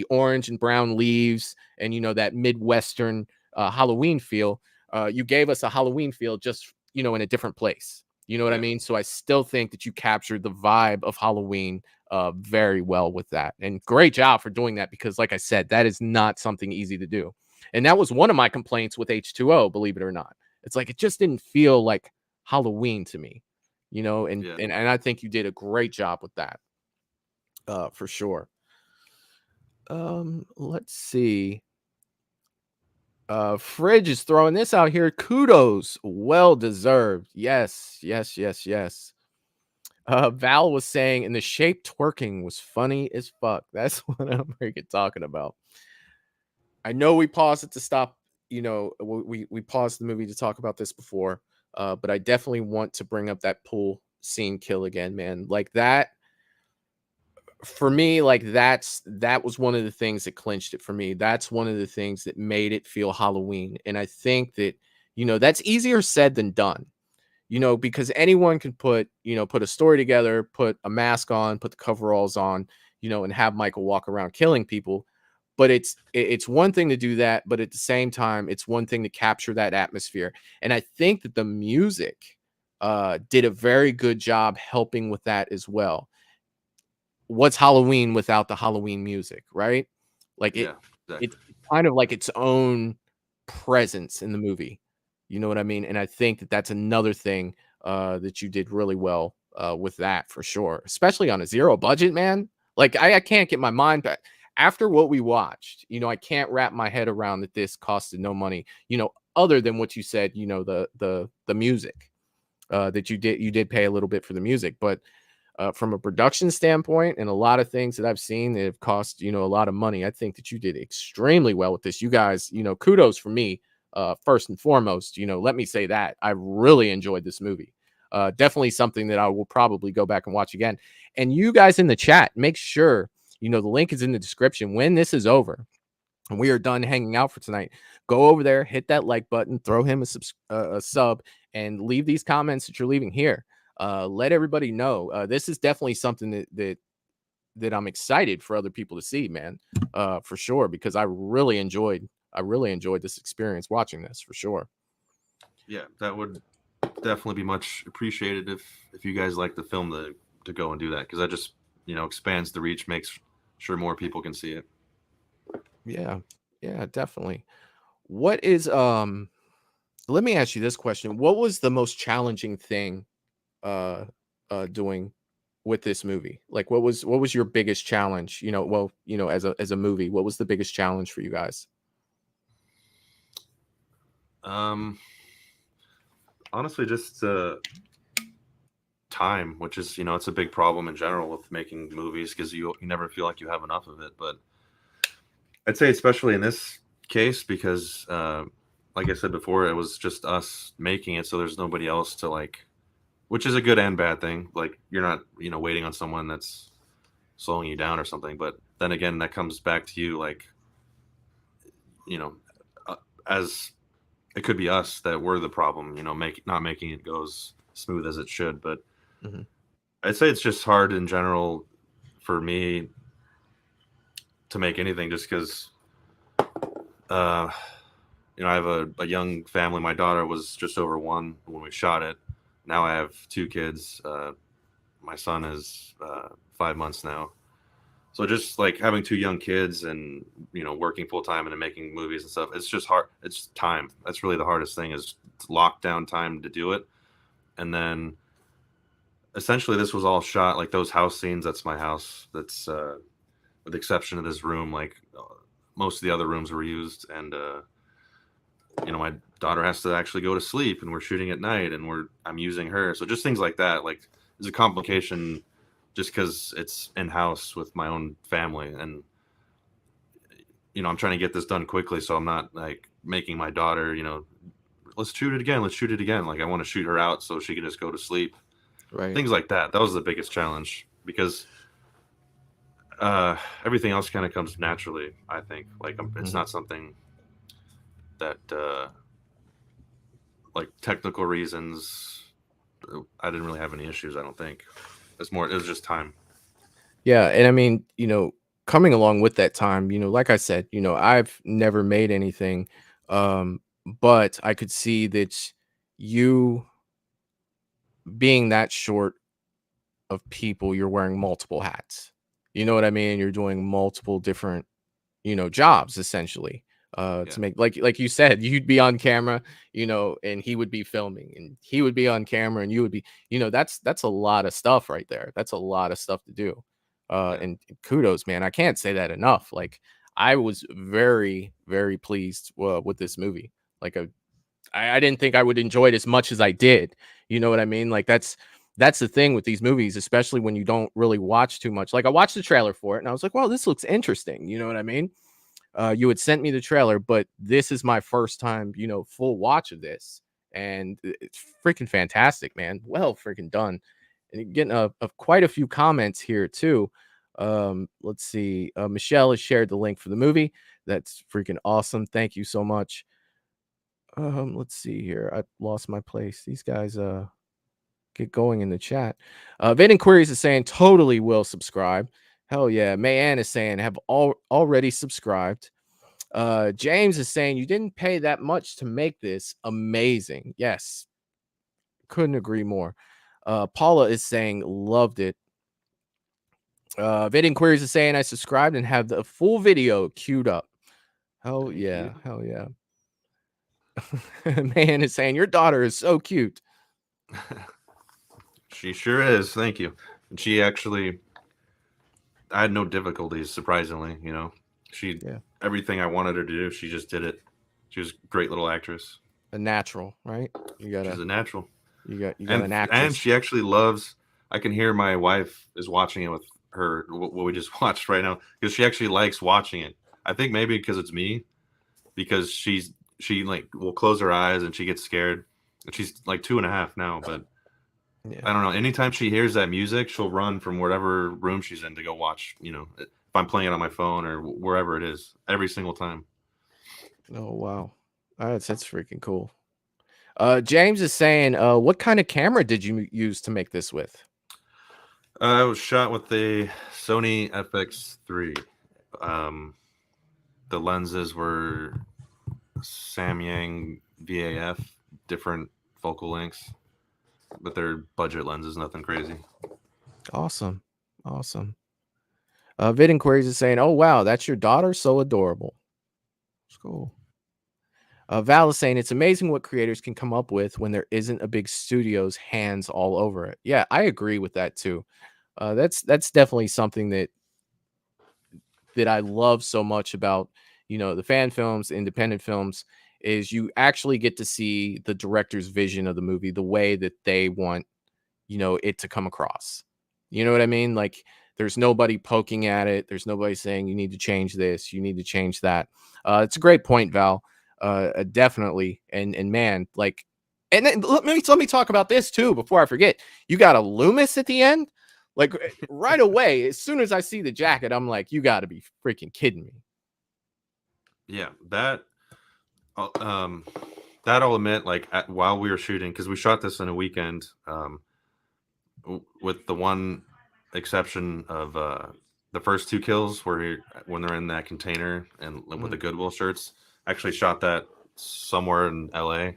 orange and brown leaves and, that Midwestern Halloween feel. You gave us a Halloween feel just, in a different place. You know what I mean? So I still think that you captured the vibe of Halloween very well with that. And great job for doing that, because like I said, that is not something easy to do. And that was one of my complaints with H2O, believe it or not. It's like, it just didn't feel like Halloween to me, and I think you did a great job with that. For sure. Let's see. Fridge is throwing this out here. Kudos. Well deserved. Yes. Val was saying, and the shape twerking was funny as fuck. That's what I'm freaking talking about. I know we paused it to stop, we paused the movie to talk about this before, but I definitely want to bring up that pool scene kill again, man. Like that, for me, like that was one of the things that clinched it for me. That's one of the things that made it feel Halloween. And I think that, that's easier said than done. Because anyone can put a story together, put a mask on, put the coveralls on, and have Michael walk around killing people. But it's one thing to do that, but at the same time, it's one thing to capture that atmosphere. And I think that the music did a very good job helping with that as well. What's Halloween without the Halloween music, right? Like it's kind of like its own presence in the movie. You know what I mean? And I think that that's another thing that you did really well with that, for sure, especially on a zero budget, man. Like I can't get my mind back after what we watched. I can't wrap my head around that this costed no money, other than what you said, the music that you did pay a little bit for the music. But from a production standpoint and a lot of things that I've seen that have cost, a lot of money, I think that you did extremely well with this. You guys, kudos for me. First and foremost, let me say that I really enjoyed this movie. Definitely something that I will probably go back and watch again. And you guys in the chat, make sure, the link is in the description. When this is over and we are done hanging out for tonight, go over there, hit that like button, throw him a sub, and leave these comments that you're leaving here. Let everybody know. This is definitely something that I'm excited for other people to see, man, for sure, because I really enjoyed this experience watching this, for sure. Yeah, that would definitely be much appreciated if you guys like the film to go and do that, because that just expands the reach, makes sure more people can see it. Yeah, definitely. What is let me ask you this question. What was the most challenging thing doing with this movie? Like what was your biggest challenge, as a movie? What was the biggest challenge for you guys? Honestly, just time, which is, it's a big problem in general with making movies, because you never feel like you have enough of it. But I'd say especially in this case because, like I said before, it was just us making it, so there's nobody else to like, which is a good and bad thing. Like you're not, waiting on someone that's slowing you down or something. But then again, that comes back to you, like, you know, as it could be us that we're the problem, not making it go as smooth as it should. But I'd say it's just hard in general for me to make anything just because, I have a young family. My daughter was just over 1 when we shot it. Now I have 2 kids. My son is 5 months now. So just like having 2 young kids and, working full time and then making movies and stuff, it's just hard. It's time. That's really the hardest thing is lockdown time to do it. And then essentially this was all shot like those house scenes. That's my house. That's with the exception of this room, like most of the other rooms were used. And, my daughter has to actually go to sleep and we're shooting at night and I'm using her. So just things like that, like there's a complication just because it's in-house with my own family. And, I'm trying to get this done quickly. So I'm not like making my daughter, let's shoot it again. Let's shoot it again. Like I want to shoot her out so she can just go to sleep. Right. Things like that. That was the biggest challenge because everything else kind of comes naturally, I think. Like it's not something that like technical reasons I didn't really have any issues. I don't think it was just time. Yeah, and I mean, coming along with that time, like I said, I've never made anything, but I could see that you being that short of people, you're wearing multiple hats. You know what I mean? You're doing multiple different, jobs essentially. To make like you said, you'd be on camera, and he would be filming, and he would be on camera, and you would be, that's a lot of stuff right there. That's a lot of stuff to do. And kudos, man. I can't say that enough. Like I was very, very pleased with this movie. Like I didn't think I would enjoy it as much as I did. You know what I mean? Like that's the thing with these movies, especially when you don't really watch too much. Like I watched the trailer for it and I was like, well, this looks interesting. You know what I mean? You had sent me the trailer, but this is my first time, full watch of this. And it's freaking fantastic, man. Well, freaking done. And getting quite a few comments here too. Let's see. Michelle has shared the link for the movie. That's freaking awesome. Thank you so much. Let's see here. I lost my place. These guys get going in the chat. Vid Inquiries is saying totally will subscribe. Hell yeah. Mayanne is saying have already subscribed. James is saying you didn't pay that much to make this. Amazing. Yes. Couldn't agree more. Paula is saying loved it. Vid Inquiries is saying I subscribed and have the full video queued up. Hell yeah. Hell yeah. Man is saying your daughter is so cute. She sure is. Thank you. And she actually, I had no difficulties, surprisingly. Everything I wanted her to do, she just did it. She was a great little actress. A natural, right? She's a natural. You got an actress. And she actually loves. I can hear my wife is watching it with her. What we just watched right now, because she actually likes watching it. I think maybe because it's me, because she like will close her eyes and she gets scared. And she's like 2.5 now, but I don't know. Anytime she hears that music, she'll run from whatever room she's in to go watch. If I'm playing it on my phone or wherever it is, every single time. Oh wow, that's freaking cool. James is saying, what kind of camera did you use to make this with? It was shot with the Sony FX3. The lenses were Samyang VAF, different focal lengths, but they're budget lenses, nothing crazy. Awesome. Vid Inquiries is saying, oh wow, that's your daughter, so adorable. It's cool. Val is saying it's amazing what creators can come up with when there isn't a big studio's hands all over it. Yeah, I agree with that too. That's definitely something that I love so much about the fan films, independent films, is you actually get to see the director's vision of the movie, the way that they want it to come across. You know what I mean? Like There's nobody poking at it. There's nobody saying you need to change this, you need to change that. It's a great point, Val. Definitely. And man, like, and then let me talk about this too before I forget. You got a Loomis at the end, like right away. As soon as I see the jacket, I'm like, you got to be freaking kidding me. Yeah, that I'll admit, like while we were shooting, because we shot this in a weekend, with the one exception of the first 2 kills when they're in that container and with the Goodwill shirts. I actually shot that somewhere in LA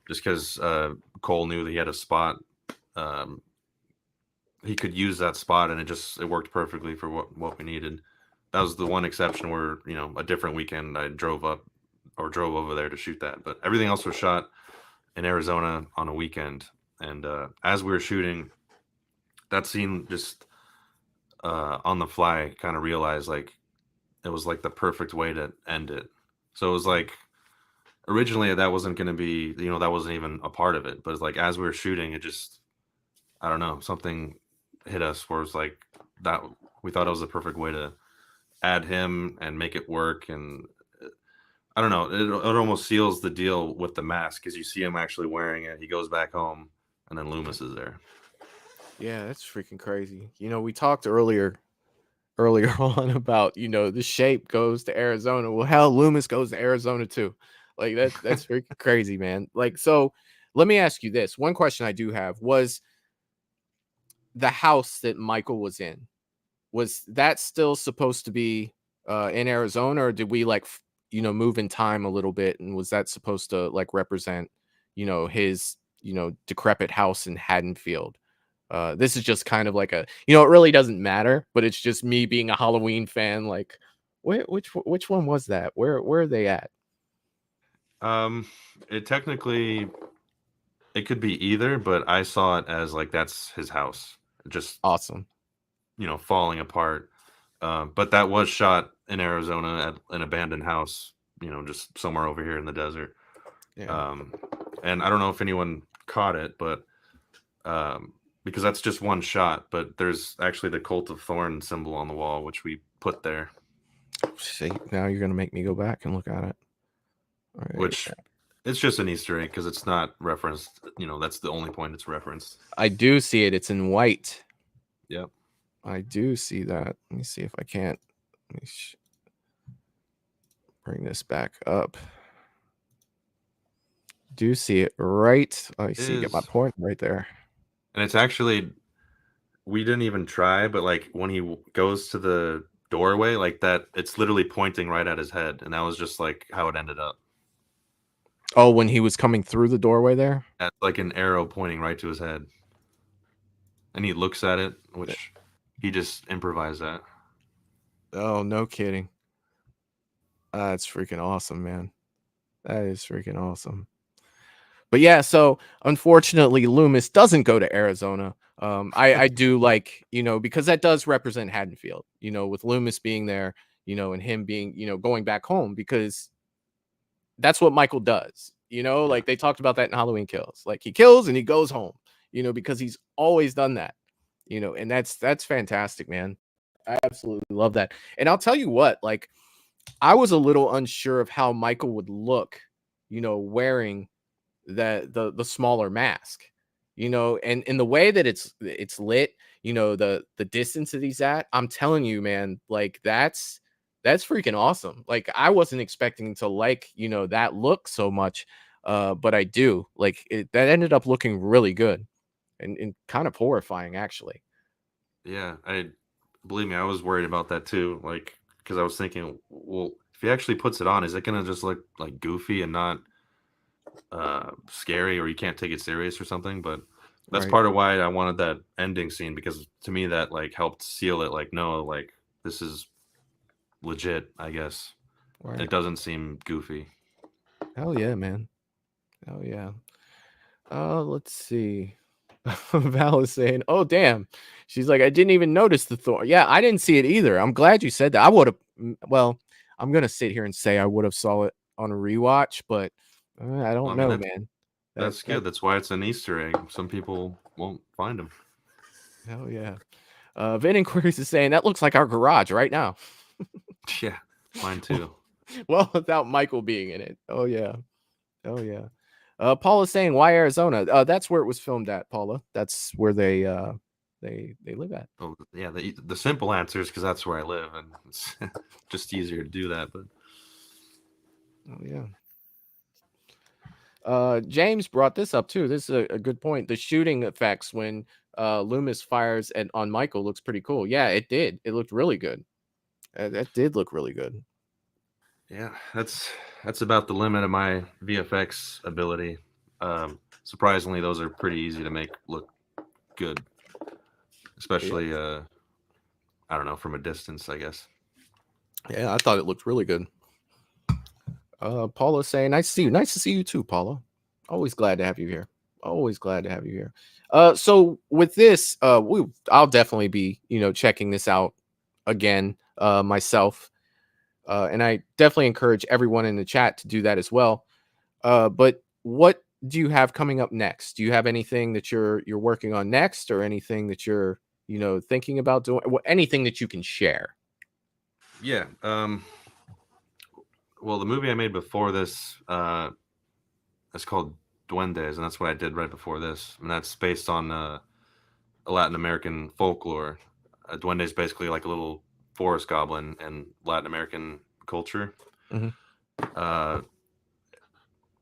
just because Cole knew that he had a spot. He could use that spot, and it worked perfectly for what we needed. That was the one exception where, a different weekend I drove over there to shoot that. But everything else was shot in Arizona on a weekend. And as we were shooting that scene, just on the fly, kind of realized like it was like the perfect way to end it. So it was like originally that wasn't going to be, that wasn't even a part of it. But it's like as we were shooting, it just, I don't know, something hit us where it's like that we thought it was the perfect way to add him and make it work. And I don't know, it almost seals the deal with the mask because you see him actually wearing it. He goes back home, and then Loomis is there. Yeah, that's freaking crazy. We talked earlier on about, the shape goes to Arizona. Well, hell, Loomis goes to Arizona too. Like that's freaking crazy, man. Like, so let me ask you this. One question I do have was the house that Michael was in. Was that still supposed to be in Arizona, or did we move in time a little bit? And was that supposed to like represent, his, decrepit house in Haddonfield? This is just kind of like it really doesn't matter, but it's just me being a Halloween fan. Like, which one was that? Where are they at? It technically, it could be either, but I saw it as like that's his house, just awesome, falling apart. But that was shot in Arizona at an abandoned house, just somewhere over here in the desert. Yeah. And I don't know if anyone caught it, but because that's just one shot, but there's actually the Cult of Thorn symbol on the wall, which we put there. See, now you're gonna make me go back and look at it. All right. Which it's just an Easter egg because it's not referenced. That's the only point it's referenced. I do see it. It's in white. Yep. I do see that. Let me see if I can't. Let me bring this back up. Do see it right. I see. Get my point right there. And it's actually, we didn't even try, but like when he goes to the doorway like that, it's literally pointing right at his head, and that was just like how it ended up. Oh, when he was coming through the doorway there? That's like an arrow pointing right to his head. And he looks at it, which he just improvised that. Oh, no kidding. That's freaking awesome, man. That is freaking awesome. But yeah, so unfortunately, Loomis doesn't go to Arizona. I do like, because that does represent Haddonfield, with Loomis being there, and him being, going back home, because that's what Michael does, like they talked about that in Halloween Kills. Like he kills and he goes home, because he's always done that, and that's fantastic, man. I absolutely love that. And I'll tell you what, like I was a little unsure of how Michael would look, wearing the smaller mask, and in the way that it's lit, the distance that he's at. I'm telling you, man, like that's freaking awesome. Like I wasn't expecting to like, that look so much, but I do like it. That ended up looking really good and kind of horrifying, actually. Yeah, believe me, I was worried about that too. Like, because I was thinking, well, if he actually puts it on, is it gonna just look like goofy and not scary, or you can't take it serious or something? But that's part of why I wanted that ending scene, because to me that like helped seal it. Like, no, like this is legit, I guess. Right. It doesn't seem goofy. Hell yeah, man. Hell yeah. Let's see. Val is saying, oh damn. She's like, I didn't even notice the thorn. Yeah, I didn't see it either. I'm glad you said that. I would have, well, I'm gonna sit here and say I would have saw it on a rewatch, but I don't know, man. That's good. That's why it's an Easter egg. Some people won't find them. Hell yeah. Vin Inquiries is saying that looks like our garage right now. Yeah, mine too. Well, without Michael being in it. Oh yeah. Oh yeah. Paula's saying, why Arizona? That's where it was filmed at, Paula. That's where they live at. Oh yeah, the simple answer is because that's where I live, and it's just easier to do that. But oh yeah. James brought this up too. This is a good point. The shooting effects when Loomis fires on Michael looks pretty cool. Yeah, it did. It looked really good. That did look really good. Yeah, that's about the limit of my VFX ability. Surprisingly, those are pretty easy to make look good, especially I don't know, from a distance, I guess. Yeah, I thought it looked really good. Paula's saying, nice to see you. Nice to see you too, Paula. Always glad to have you here. Always glad to have you here. So with this, I'll definitely be, checking this out again myself. And I definitely encourage everyone in the chat to do that as well. But what do you have coming up next? Do you have anything that you're working on next, or anything that you're, thinking about doing? Anything that you can share? Yeah. Well, the movie I made before this, it's called Duendes, and that's what I did right before this. And that's based on a Latin American folklore. A duende is basically like a little forest goblin in Latin American culture. Mm-hmm.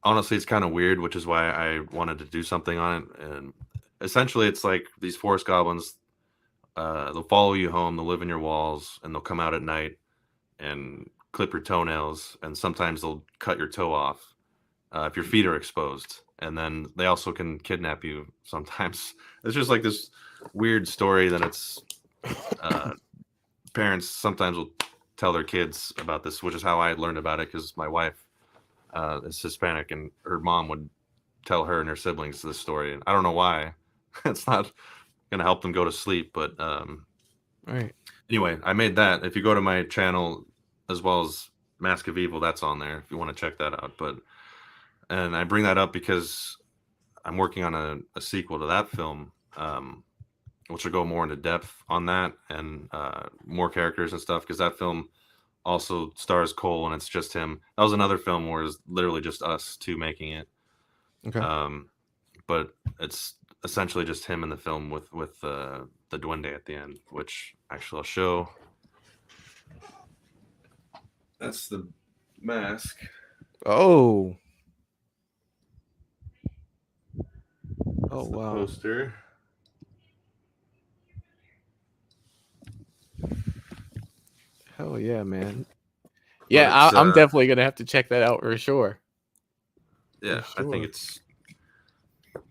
Honestly, it's kind of weird, which is why I wanted to do something on it. And essentially, it's like these forest goblins, they'll follow you home, they'll live in your walls, and they'll come out at night and clip your toenails, and sometimes they'll cut your toe off if your feet are exposed. And then they also can kidnap you sometimes. It's just like this weird story that it's parents sometimes will tell their kids about this, which is how I learned about it, because my wife is Hispanic, and her mom would tell her and her siblings this story. And I don't know why. It's not going to help them go to sleep, but right. Anyway, I made that. If you go to my channel, as well as Mask of Evil, that's on there if you want to check that out. And I bring that up because I'm working on a sequel to that film, which will go more into depth on that, and more characters and stuff, because that film also stars Cole, and it's just him. That was another film where it's literally just us two making it. Okay. But it's essentially just him in the film with the duende at the end, which actually I'll show. That's the mask. Oh. That's the wow. poster. Hell yeah, man. Yeah, I'm definitely gonna have to check that out for sure. Yeah, For sure. I think it's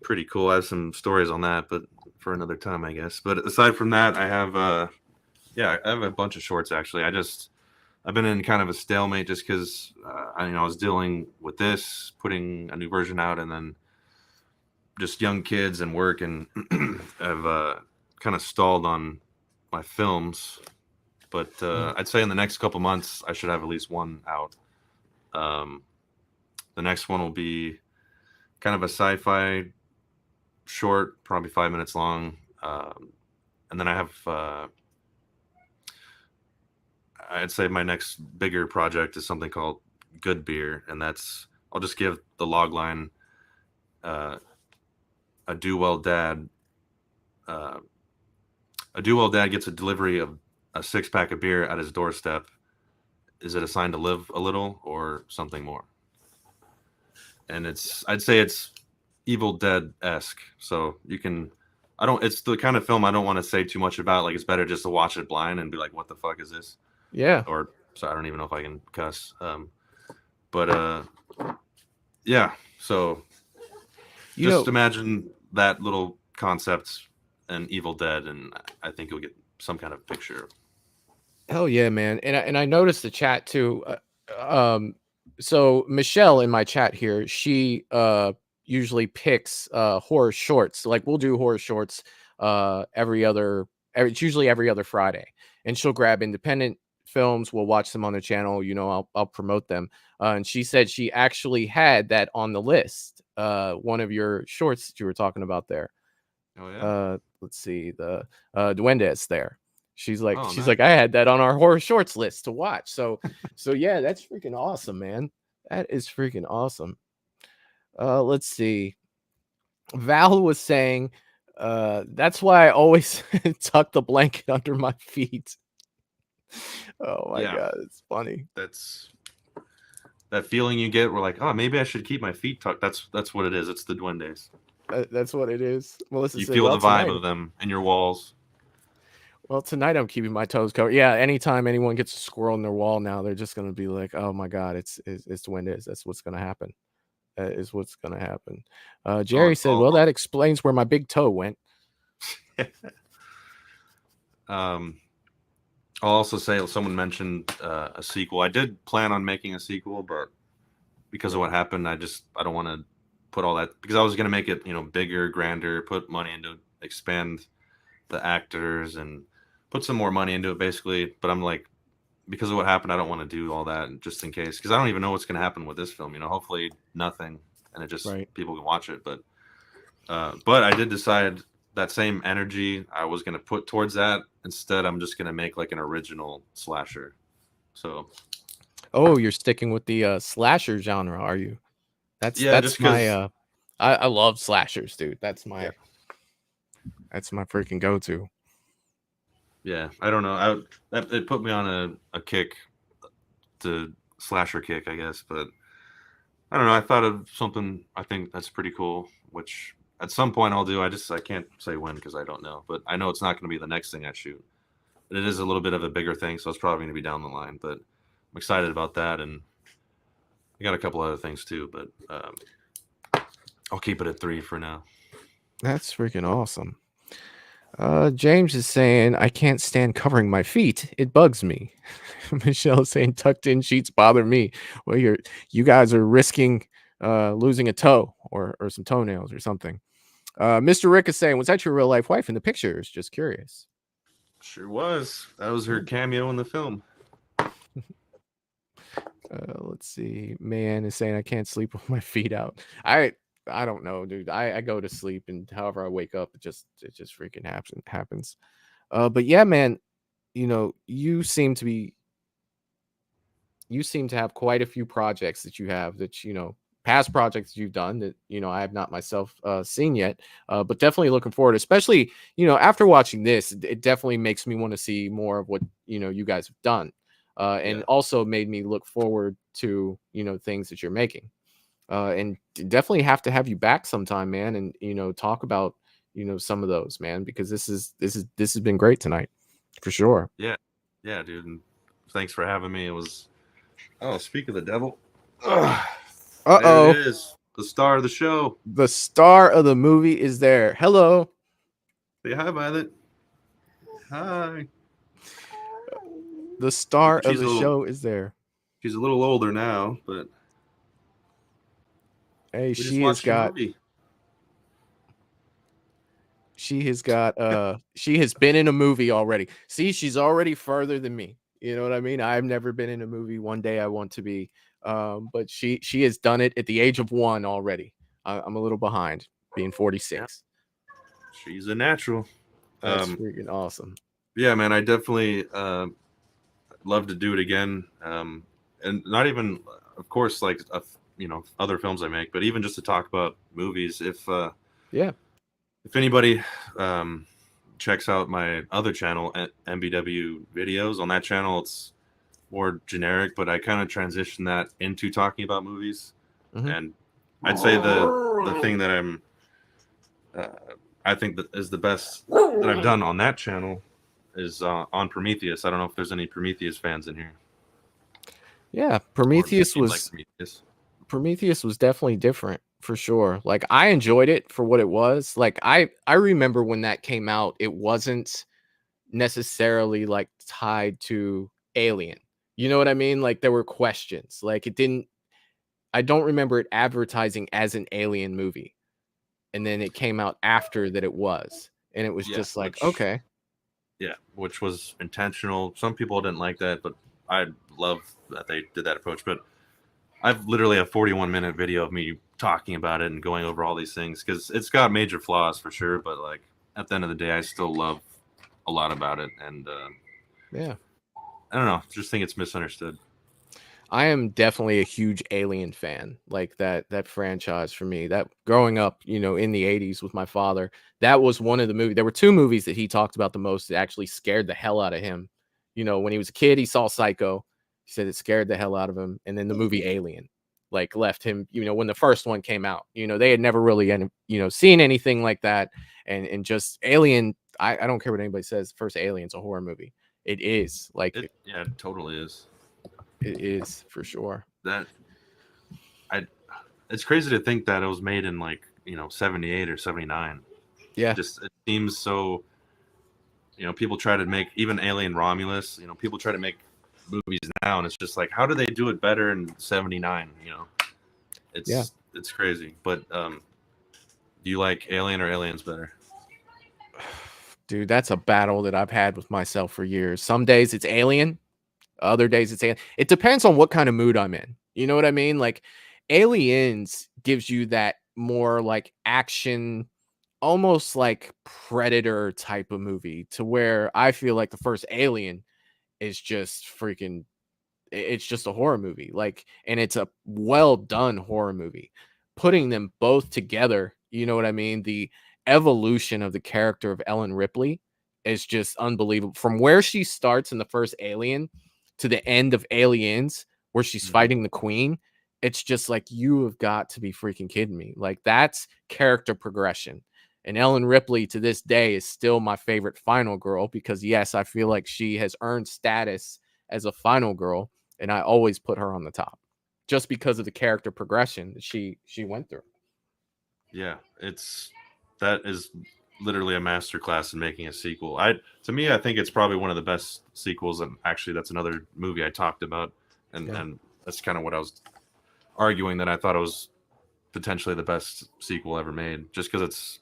pretty cool. I have some stories on that, but for another time, I guess. But aside from that, I have I have a bunch of shorts actually. I've been in kind of a stalemate just because I was dealing with this, putting a new version out, and then just young kids and work, and I've kind of stalled on my films. But I'd say in the next couple months, I should have at least one out. The next one will be kind of a sci-fi short, probably 5 minutes long. And then I have, I'd say my next bigger project is something called Good Beer. And I'll just give the log line, a do-well dad gets a delivery of a 6-pack of beer at his doorstep. Is it a sign to live a little or something more? And I'd say it's Evil Dead-esque. So it's the kind of film I don't want to say too much about. Like, it's better just to watch it blind and be like, what the fuck is this? Yeah. Or, so I don't even know if I can cuss. But yeah. So just imagine that little concept and Evil Dead, and I think you'll get some kind of picture. Hell yeah, man. And I noticed the chat too. So Michelle in my chat here, she usually picks horror shorts. Like, we'll do horror shorts it's usually every other Friday. And she'll grab independent films, we'll watch them on the channel, I'll promote them. And she said she actually had that on the list, one of your shorts that you were talking about there. Oh yeah. Let's see, the Duendes there. She's like, Oh, she's nice. like, I had that on our horror shorts list to watch. So, so yeah, that's freaking awesome, man. That is freaking awesome. Let's see. Val was saying, that's why I always tuck the blanket under my feet. Oh my Yeah. god, it's funny. That's that feeling you get. We're like, oh, maybe I should keep my feet tucked. That's what it is. It's the Duendes. That's what it is. Melissa You said, feel well, the vibe tonight, of them in your walls. well, tonight I'm keeping my toes covered. Yeah, anytime anyone gets a squirrel in their wall now, they're just gonna be like, oh my god, it's Duendes. That's what's gonna happen. That is what's gonna happen. Jerry said, well, that explains where my big toe went. I'll also say someone mentioned a sequel. I did plan on making a sequel, but because of what happened, I don't want to put all that, because I was going to make it, bigger, grander, put money into expand the actors and put some more money into it basically. But I'm like, because of what happened, I don't want to do all that just in case, because I don't even know what's going to happen with this film. Hopefully nothing, and it just people can watch it. But I did decide that same energy I was going to put towards that. Instead, I'm just going to make like an original slasher. So, oh, you're sticking with the slasher genre, are you? That's just my I love slashers, dude. That's my freaking go-to. Yeah, I don't know. It put me on a kick, the slasher kick, I guess. But I don't know. I thought of something I think that's pretty cool, which at some point I'll do. I can't say when because I don't know. But I know it's not going to be the next thing I shoot. But it is a little bit of a bigger thing, so it's probably going to be down the line. But I'm excited about that, and I got a couple other things too. But I'll keep it at 3 for now. That's freaking awesome. James is saying, I can't stand covering my feet. It bugs me. Michelle is saying, tucked in sheets bother me. Well, you guys are risking losing a toe or some toenails or something. Mr. Rick is saying, was that your real life wife in the pictures? Just curious. Sure was. That was her cameo in the film. Let's see. Man is saying, I can't sleep with my feet out. I don't know, dude. I go to sleep, and however I wake up, it just freaking happens. But yeah, man, you seem to have quite a few projects that you have that past projects that you've done that I have not myself seen yet. But definitely looking forward, especially after watching this, it definitely makes me want to see more of what you guys have done, and also made me look forward to things that you're making. And definitely have to have you back sometime, man, and talk about some of those, man, because this has been great tonight for sure. Yeah, dude, and thanks for having me. It was speak of the devil. Uh-oh, there it is, the star of the show, the star of the movie is there. Hello, say hi, Violet. Hi. The star of the show is there. She's a little older now, but hey, she has been in a movie already. See, she's already further than me. You know what I mean? I've never been in a movie. One day I want to be, but she has done it at the age of 1 already. I'm a little behind, being 46. She's a natural. That's freaking awesome. Yeah, man, I definitely love to do it again, and not even, of course, like other films I make, but even just to talk about movies. If anybody checks out my other channel, MBW Videos, on that channel it's more generic, but I kind of transition that into talking about movies. And I'd say the thing that I think that is the best that I've done on that channel is on Prometheus. I don't know if there's any Prometheus fans in here. Yeah, Prometheus was definitely different for sure. Like, I enjoyed it for what it was. Like, I remember when that came out, it wasn't necessarily like tied to Alien. You know what I mean? Like, there were questions. Like, I don't remember it advertising as an Alien movie. And then it came out after that it was. And it was just like, okay. Yeah, which was intentional. Some people didn't like that, but I love that they did that approach. But I've literally a 41-minute video of me talking about it and going over all these things because it's got major flaws for sure. But like at the end of the day, I still love a lot about it. And yeah, I don't know. Just think it's misunderstood. I am definitely a huge Alien fan. Like that franchise for me. That growing up, in the 80s with my father, that was one of the movies. There were two movies that he talked about the most that actually scared the hell out of him. When he was a kid, he saw Psycho. He said it scared the hell out of him. And then the movie Alien, like, left him, when the first one came out. They had never really, seen anything like that. And just Alien, I don't care what anybody says, the first Alien's a horror movie. It is. Like, it totally is. It is, for sure. It's crazy to think that it was made in 78 or 79. Yeah. It seems so, people try to make even Alien Romulus, people try to make movies now, and it's just like, how do they do it better in 79? It's crazy. But do you like Alien or Aliens better? Dude, that's a battle that I've had with myself for years. Some days it's Alien, other days it's Alien. It depends on what kind of mood I'm in. You know what I mean? Like, Aliens gives you that more like action, almost like Predator type of movie, to where I feel like the first Alien is just freaking, it's just a horror movie. Like, and it's a well done horror movie. Putting them both together, you know what I mean? The evolution of the character of Ellen Ripley is just unbelievable. From where she starts in the first Alien to the end of Aliens, where she's fighting the Queen, it's just like, you have got to be freaking kidding me. Like, that's character progression. And Ellen Ripley to this day is still my favorite final girl, because yes, I feel like she has earned status as a final girl, and I always put her on the top just because of the character progression that she went through. Yeah, that is literally a masterclass in making a sequel. To me, I think it's probably one of the best sequels, and actually that's another movie I talked about, and that's kind of what I was arguing, that I thought it was potentially the best sequel ever made, just because it's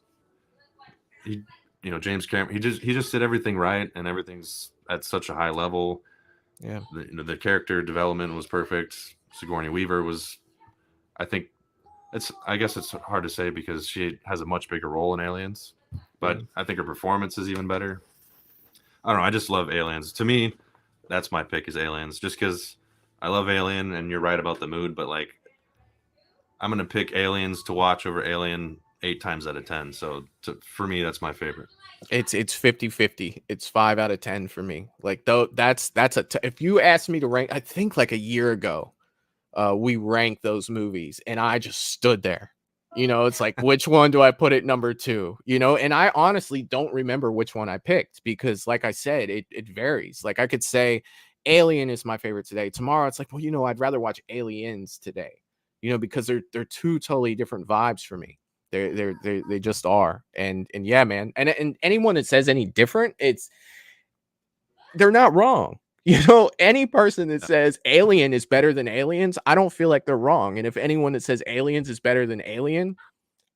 James Cameron, he just did everything right, and everything's at such a high level. Yeah, the character development was perfect. Sigourney Weaver was, I guess it's hard to say because she has a much bigger role in Aliens, but I think her performance is even better. I don't know. I just love Aliens. To me, that's my pick, is Aliens, just because I love Alien, and you're right about the mood, but like, I'm going to pick Aliens to watch over Alien 8 times out of 10. So for me, that's my favorite. It's 50-50. It's 5 out of 10 for me. Like, though, if you asked me to rank, I think like a year ago, we ranked those movies, and I just stood there. It's like, which one do I put at number 2? And I honestly don't remember which one I picked, because like I said, it varies. Like, I could say Alien is my favorite today. Tomorrow it's like, well, I'd rather watch Aliens today. Because they're two totally different vibes for me. They just are. And yeah, man. And anyone that says any different, they're not wrong. Any person that says Alien is better than Aliens, I don't feel like they're wrong. And if anyone that says Aliens is better than Alien,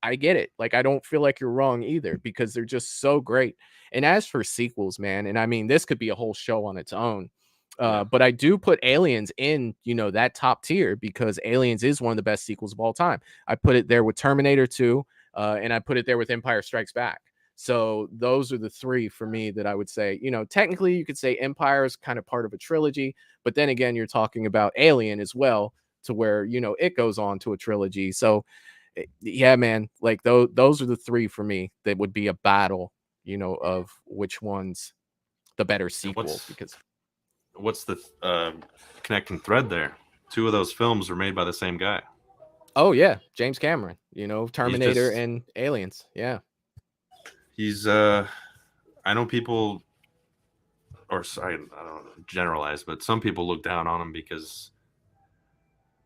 I get it. Like, I don't feel like you're wrong either, because they're just so great. And as for sequels, man, and I mean, this could be a whole show on its own. But I do put Aliens in, that top tier, because Aliens is one of the best sequels of all time. I put it there with Terminator 2, and I put it there with Empire Strikes Back. So those are the 3 for me that I would say, technically you could say Empire is kind of part of a trilogy, but then again, you're talking about Alien as well, to where, it goes on to a trilogy. So yeah, man, like those are the 3 for me that would be a battle, of which one's the better sequel. What's the connecting thread there? 2 of those films were made by the same guy. Oh yeah, James Cameron. Terminator and Aliens. Yeah, he's I know people, or sorry, I don't generalize, but some people look down on him because,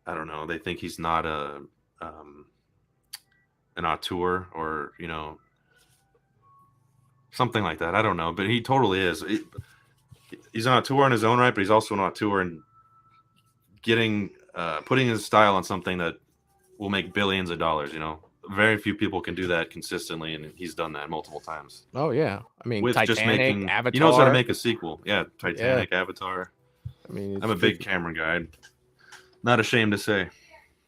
I don't know, they think he's not an auteur, or something like that. I don't know, but he totally is. He's on a tour in his own right, but he's also on a tour and putting his style on something that will make billions of dollars. Very few people can do that consistently, and he's done that multiple times. Oh yeah, I mean, with Titanic, just making, Avatar. He knows how to make a sequel. Yeah, Titanic, Avatar. I mean, I'm a big Cameron guy. Not ashamed to say.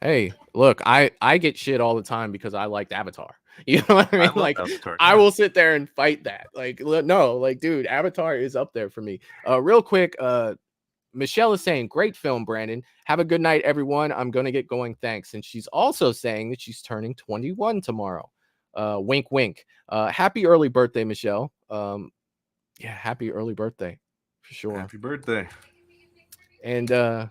Hey, look, I get shit all the time because I liked Avatar. You know what I I mean? love Like, Avatar, I yeah. will sit there and fight that. Like, no, like, dude, Avatar is up there for me. Real quick, Michelle is saying, great film, Brandon. Have a good night, everyone. I'm gonna get going. Thanks. And she's also saying that she's turning 21 tomorrow. Wink, wink. Happy early birthday, Michelle. Yeah, happy early birthday for sure. Happy birthday. And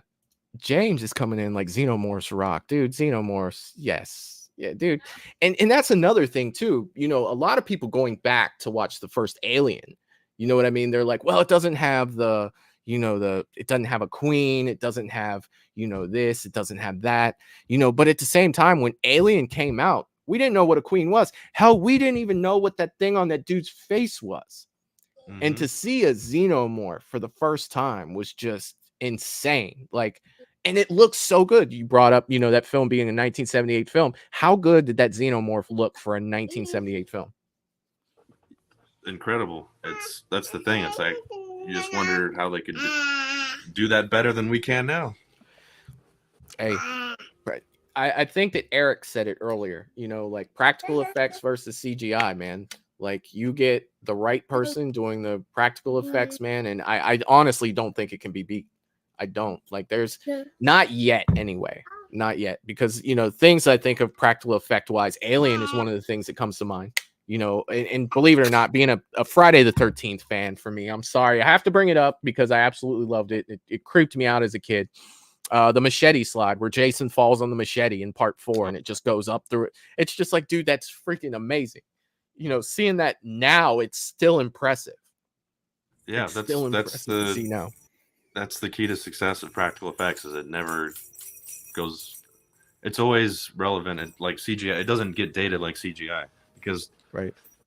James is coming in like Xenomorphs rock, dude. Xenomorphs, yes, yeah, dude. And that's another thing too. You know, a lot of people going back to watch the first Alien. You know what I mean? They're like, well, it doesn't have the, it doesn't have a queen. It doesn't have, this. It doesn't have that. But at the same time, when Alien came out, we didn't know what a queen was. Hell, we didn't even know what that thing on that dude's face was. And to see a xenomorph for the first time was just insane. Like, and it looks so good. You brought up, that film being a 1978 film. How good did that xenomorph look for a 1978 film? Incredible. That's the thing. It's like you just wonder how they could do that better than we can now. Hey, right. I think that Eric said it earlier, like practical effects versus CGI, man. Like, you get the right person doing the practical effects, man. And I honestly don't think it can be beat. I don't. Like, there's not yet anyway. Not yet. Because, things I think of practical effect wise, Alien is one of the things that comes to mind. And believe it or not, being a Friday the 13th fan for me, I'm sorry. I have to bring it up because I absolutely loved it. It creeped me out as a kid. The machete slide where Jason falls on the machete in part 4 and it just goes up through it. It's just like, dude, that's freaking amazing. Seeing that now, it's still impressive. Yeah, it's that's still impressive to see now. That's the key to success of practical effects, is it never goes. It's always relevant. And like CGI, it doesn't get dated like CGI because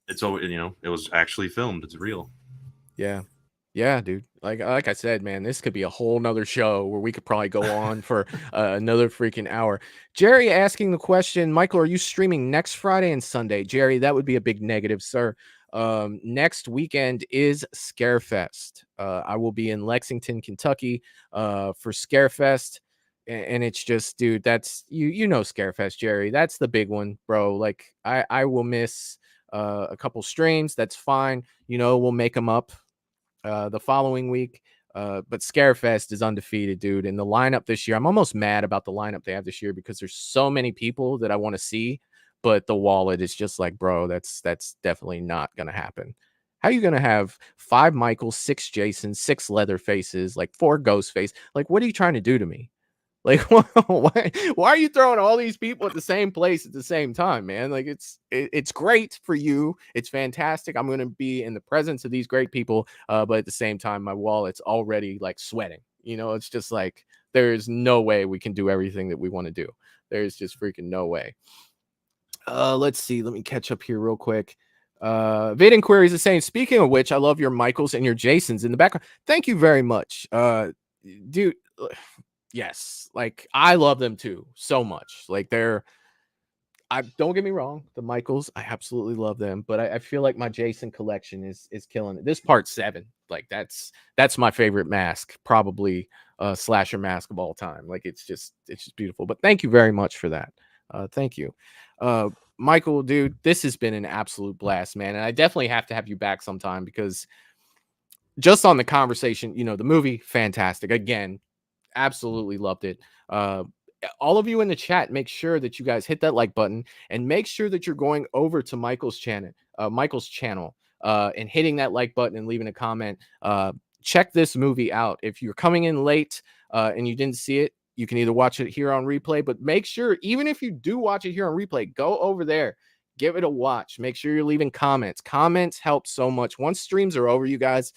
it's always, it was actually filmed. It's real. Yeah, dude. Like I said, man, this could be a whole nother show where we could probably go on for another freaking hour. Jerry asking the question, Michael, are you streaming next Friday and Sunday? Jerry, that would be a big negative, sir. Next weekend is Scarefest. I will be in Lexington, Kentucky for Scarefest. And it's just, dude, that's you know Scarefest, Jerry. That's the big one, bro. Like, I will miss a couple streams. That's fine. We'll make them up the following week. But Scarefest is undefeated, dude. And the lineup this year, I'm almost mad about the lineup they have this year because there's so many people that I want to see, but the wallet is just like, bro, that's definitely not gonna happen. How are you gonna have 5 Michaels, 6 Jasons, 6 Leatherfaces, like 4 Ghostface? Like, what are you trying to do to me? Like, why are you throwing all these people at the same place at the same time, man? Like, it's great for you. It's fantastic. I'm going to be in the presence of these great people. But at the same time, my wallet's already like sweating. It's just like, there's no way we can do everything that we want to do. There's just freaking no way. Let's see. Let me catch up here real quick. Vid Inquiries is saying, speaking of which, I love your Michaels and your Jasons in the background. Thank you very much. Dude. Yes, like, I love them too so much. Like, don't get me wrong, the Michaels, I absolutely love them, but I feel like my Jason collection is killing it. This part 7, like, that's my favorite mask, probably slasher mask of all time. Like, it's just beautiful. But thank you very much for that. Thank you. Michael, dude, this has been an absolute blast, man. And I definitely have to have you back sometime because just on the conversation, the movie, fantastic. Again, absolutely loved it. All of you in the chat, make sure that you guys hit that like button and make sure that you're going over to Michael's channel, and hitting that like button and leaving a comment. Check this movie out. If you're coming in late and you didn't see it, you can either watch it here on replay, but make sure, even if you do watch it here on replay, go over there, give it a watch. Make sure you're leaving comments. Comments help so much. Once streams are over, you guys,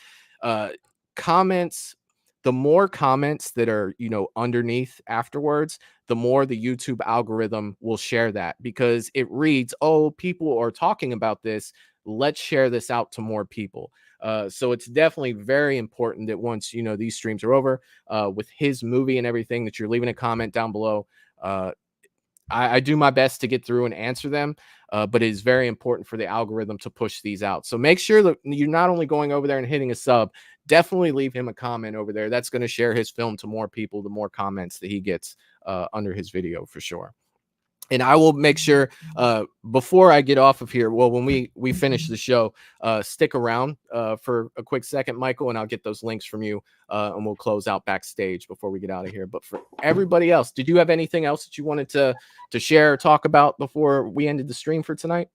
comments, the more comments that are, underneath afterwards, the more the YouTube algorithm will share that, because it reads, oh, people are talking about this. Let's share this out to more people. So it's definitely very important that once, these streams are over, with his movie and everything, that you're leaving a comment down below. I do my best to get through and answer them, but it is very important for the algorithm to push these out. So make sure that you're not only going over there and hitting a sub, definitely leave him a comment over there. That's going to share his film to more people, the more comments that he gets. under his video for sure. And I will make sure before I get off of here, well, when we finish the show, stick around for a quick second, Michael, and I'll get those links from you, and we'll close out backstage before we get out of here. But for everybody else, did you have anything else that you wanted to share or talk about before we ended the stream for tonight?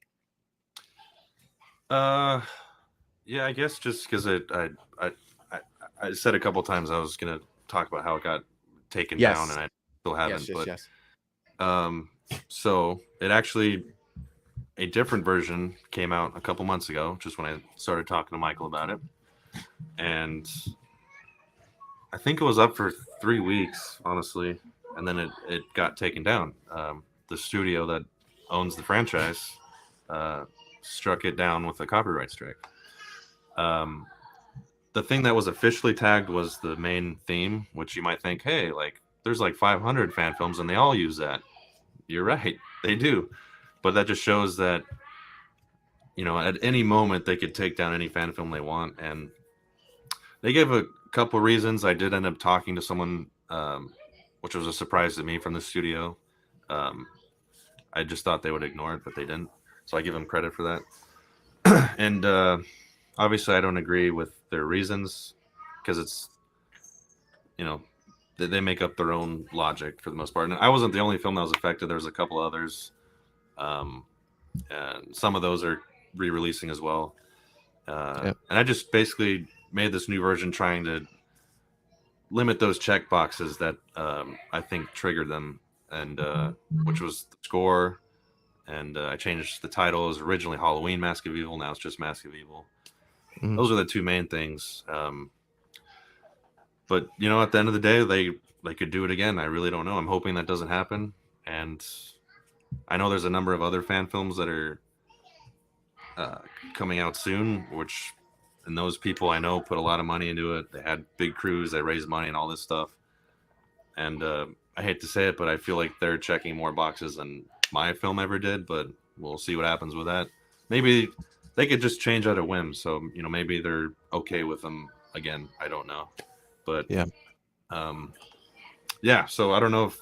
Yeah, I guess just because I said a couple times I was gonna talk about how it got taken down, and I still haven't. Yes. So it actually, a different version came out a couple months ago, just when I started talking to Michael about it. And I think it was up for 3 weeks, honestly. And then it got taken down. The studio that owns the franchise struck it down with a copyright strike. The thing that was officially tagged was the main theme, which you might think, hey, like there's like 500 fan films and they all use that. You're right, they do. But that just shows that, you know, at any moment they could take down any fan film they want. And they gave a couple reasons. I did end up talking to someone, which was a surprise to me, from the studio. I just thought they would ignore it, but they didn't. So I give them credit for that. And obviously I don't agree with their reasons, because it's, you know, they make up their own logic for the most part. And I wasn't the only film that was affected. There was a couple others. And some of those are re-releasing as well. And I just basically made this new version trying to limit those check boxes that I think triggered them, and which was the score. And I changed the title. It was originally Halloween Mask of Evil. Now it's just Mask of Evil. Mm-hmm. Those are the two main things. But, you know, at the end of the day, they could do it again. I really don't know. I'm hoping that doesn't happen. And I know there's a number of other fan films that are coming out soon, which, and those people I know put a lot of money into it. They had big crews, they raised money and all this stuff. And I hate to say it, but I feel like they're checking more boxes than my film ever did, but we'll see what happens with that. Maybe they could just change at a whim. So, you know, maybe they're okay with them again. I don't know. But yeah. So I don't know if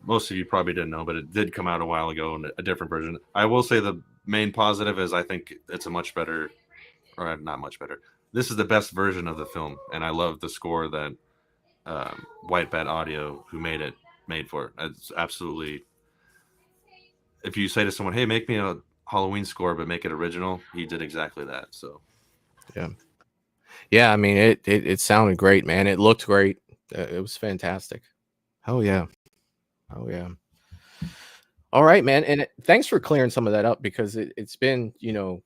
most of you probably didn't know, but it did come out a while ago in a different version. I will say the main positive is I think it's a much better, or not much better. This is the best version of the film, and I love the score that White Bat Audio, who made for it. It's absolutely. If you say to someone, "Hey, make me a Halloween score, but make it original," he did exactly that. So, yeah. I mean, it sounded great, man. It looked great. It was fantastic. Oh yeah. All right, man. And thanks for clearing some of that up, because it's been, you know,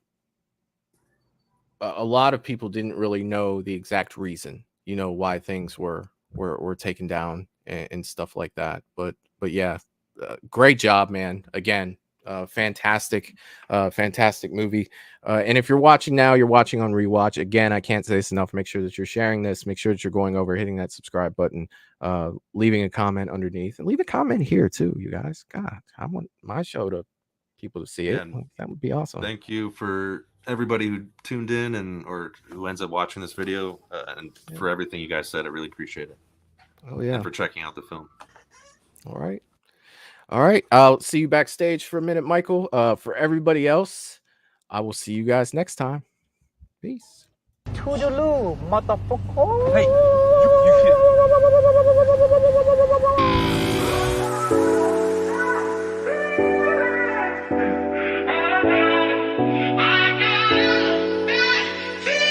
a lot of people didn't really know the exact reason, you know, why things were taken down and stuff like that. But yeah, great job, man. Again, fantastic movie. And if you're watching now, you're watching on rewatch. Again, I can't say this enough. Make sure that you're sharing this. Make sure that you're going over, hitting that subscribe button, leaving a comment underneath, and leave a comment here too, you guys. God, I want my show to people to see it. That would be awesome. Thank you for everybody who tuned in or who ends up watching this video, and for everything you guys said. I really appreciate it. Oh yeah. And for checking out the film. All right. I'll see you backstage for a minute, Michael. For everybody else, I will see you guys next time. Peace. Toodaloo, motherfucker. Hey.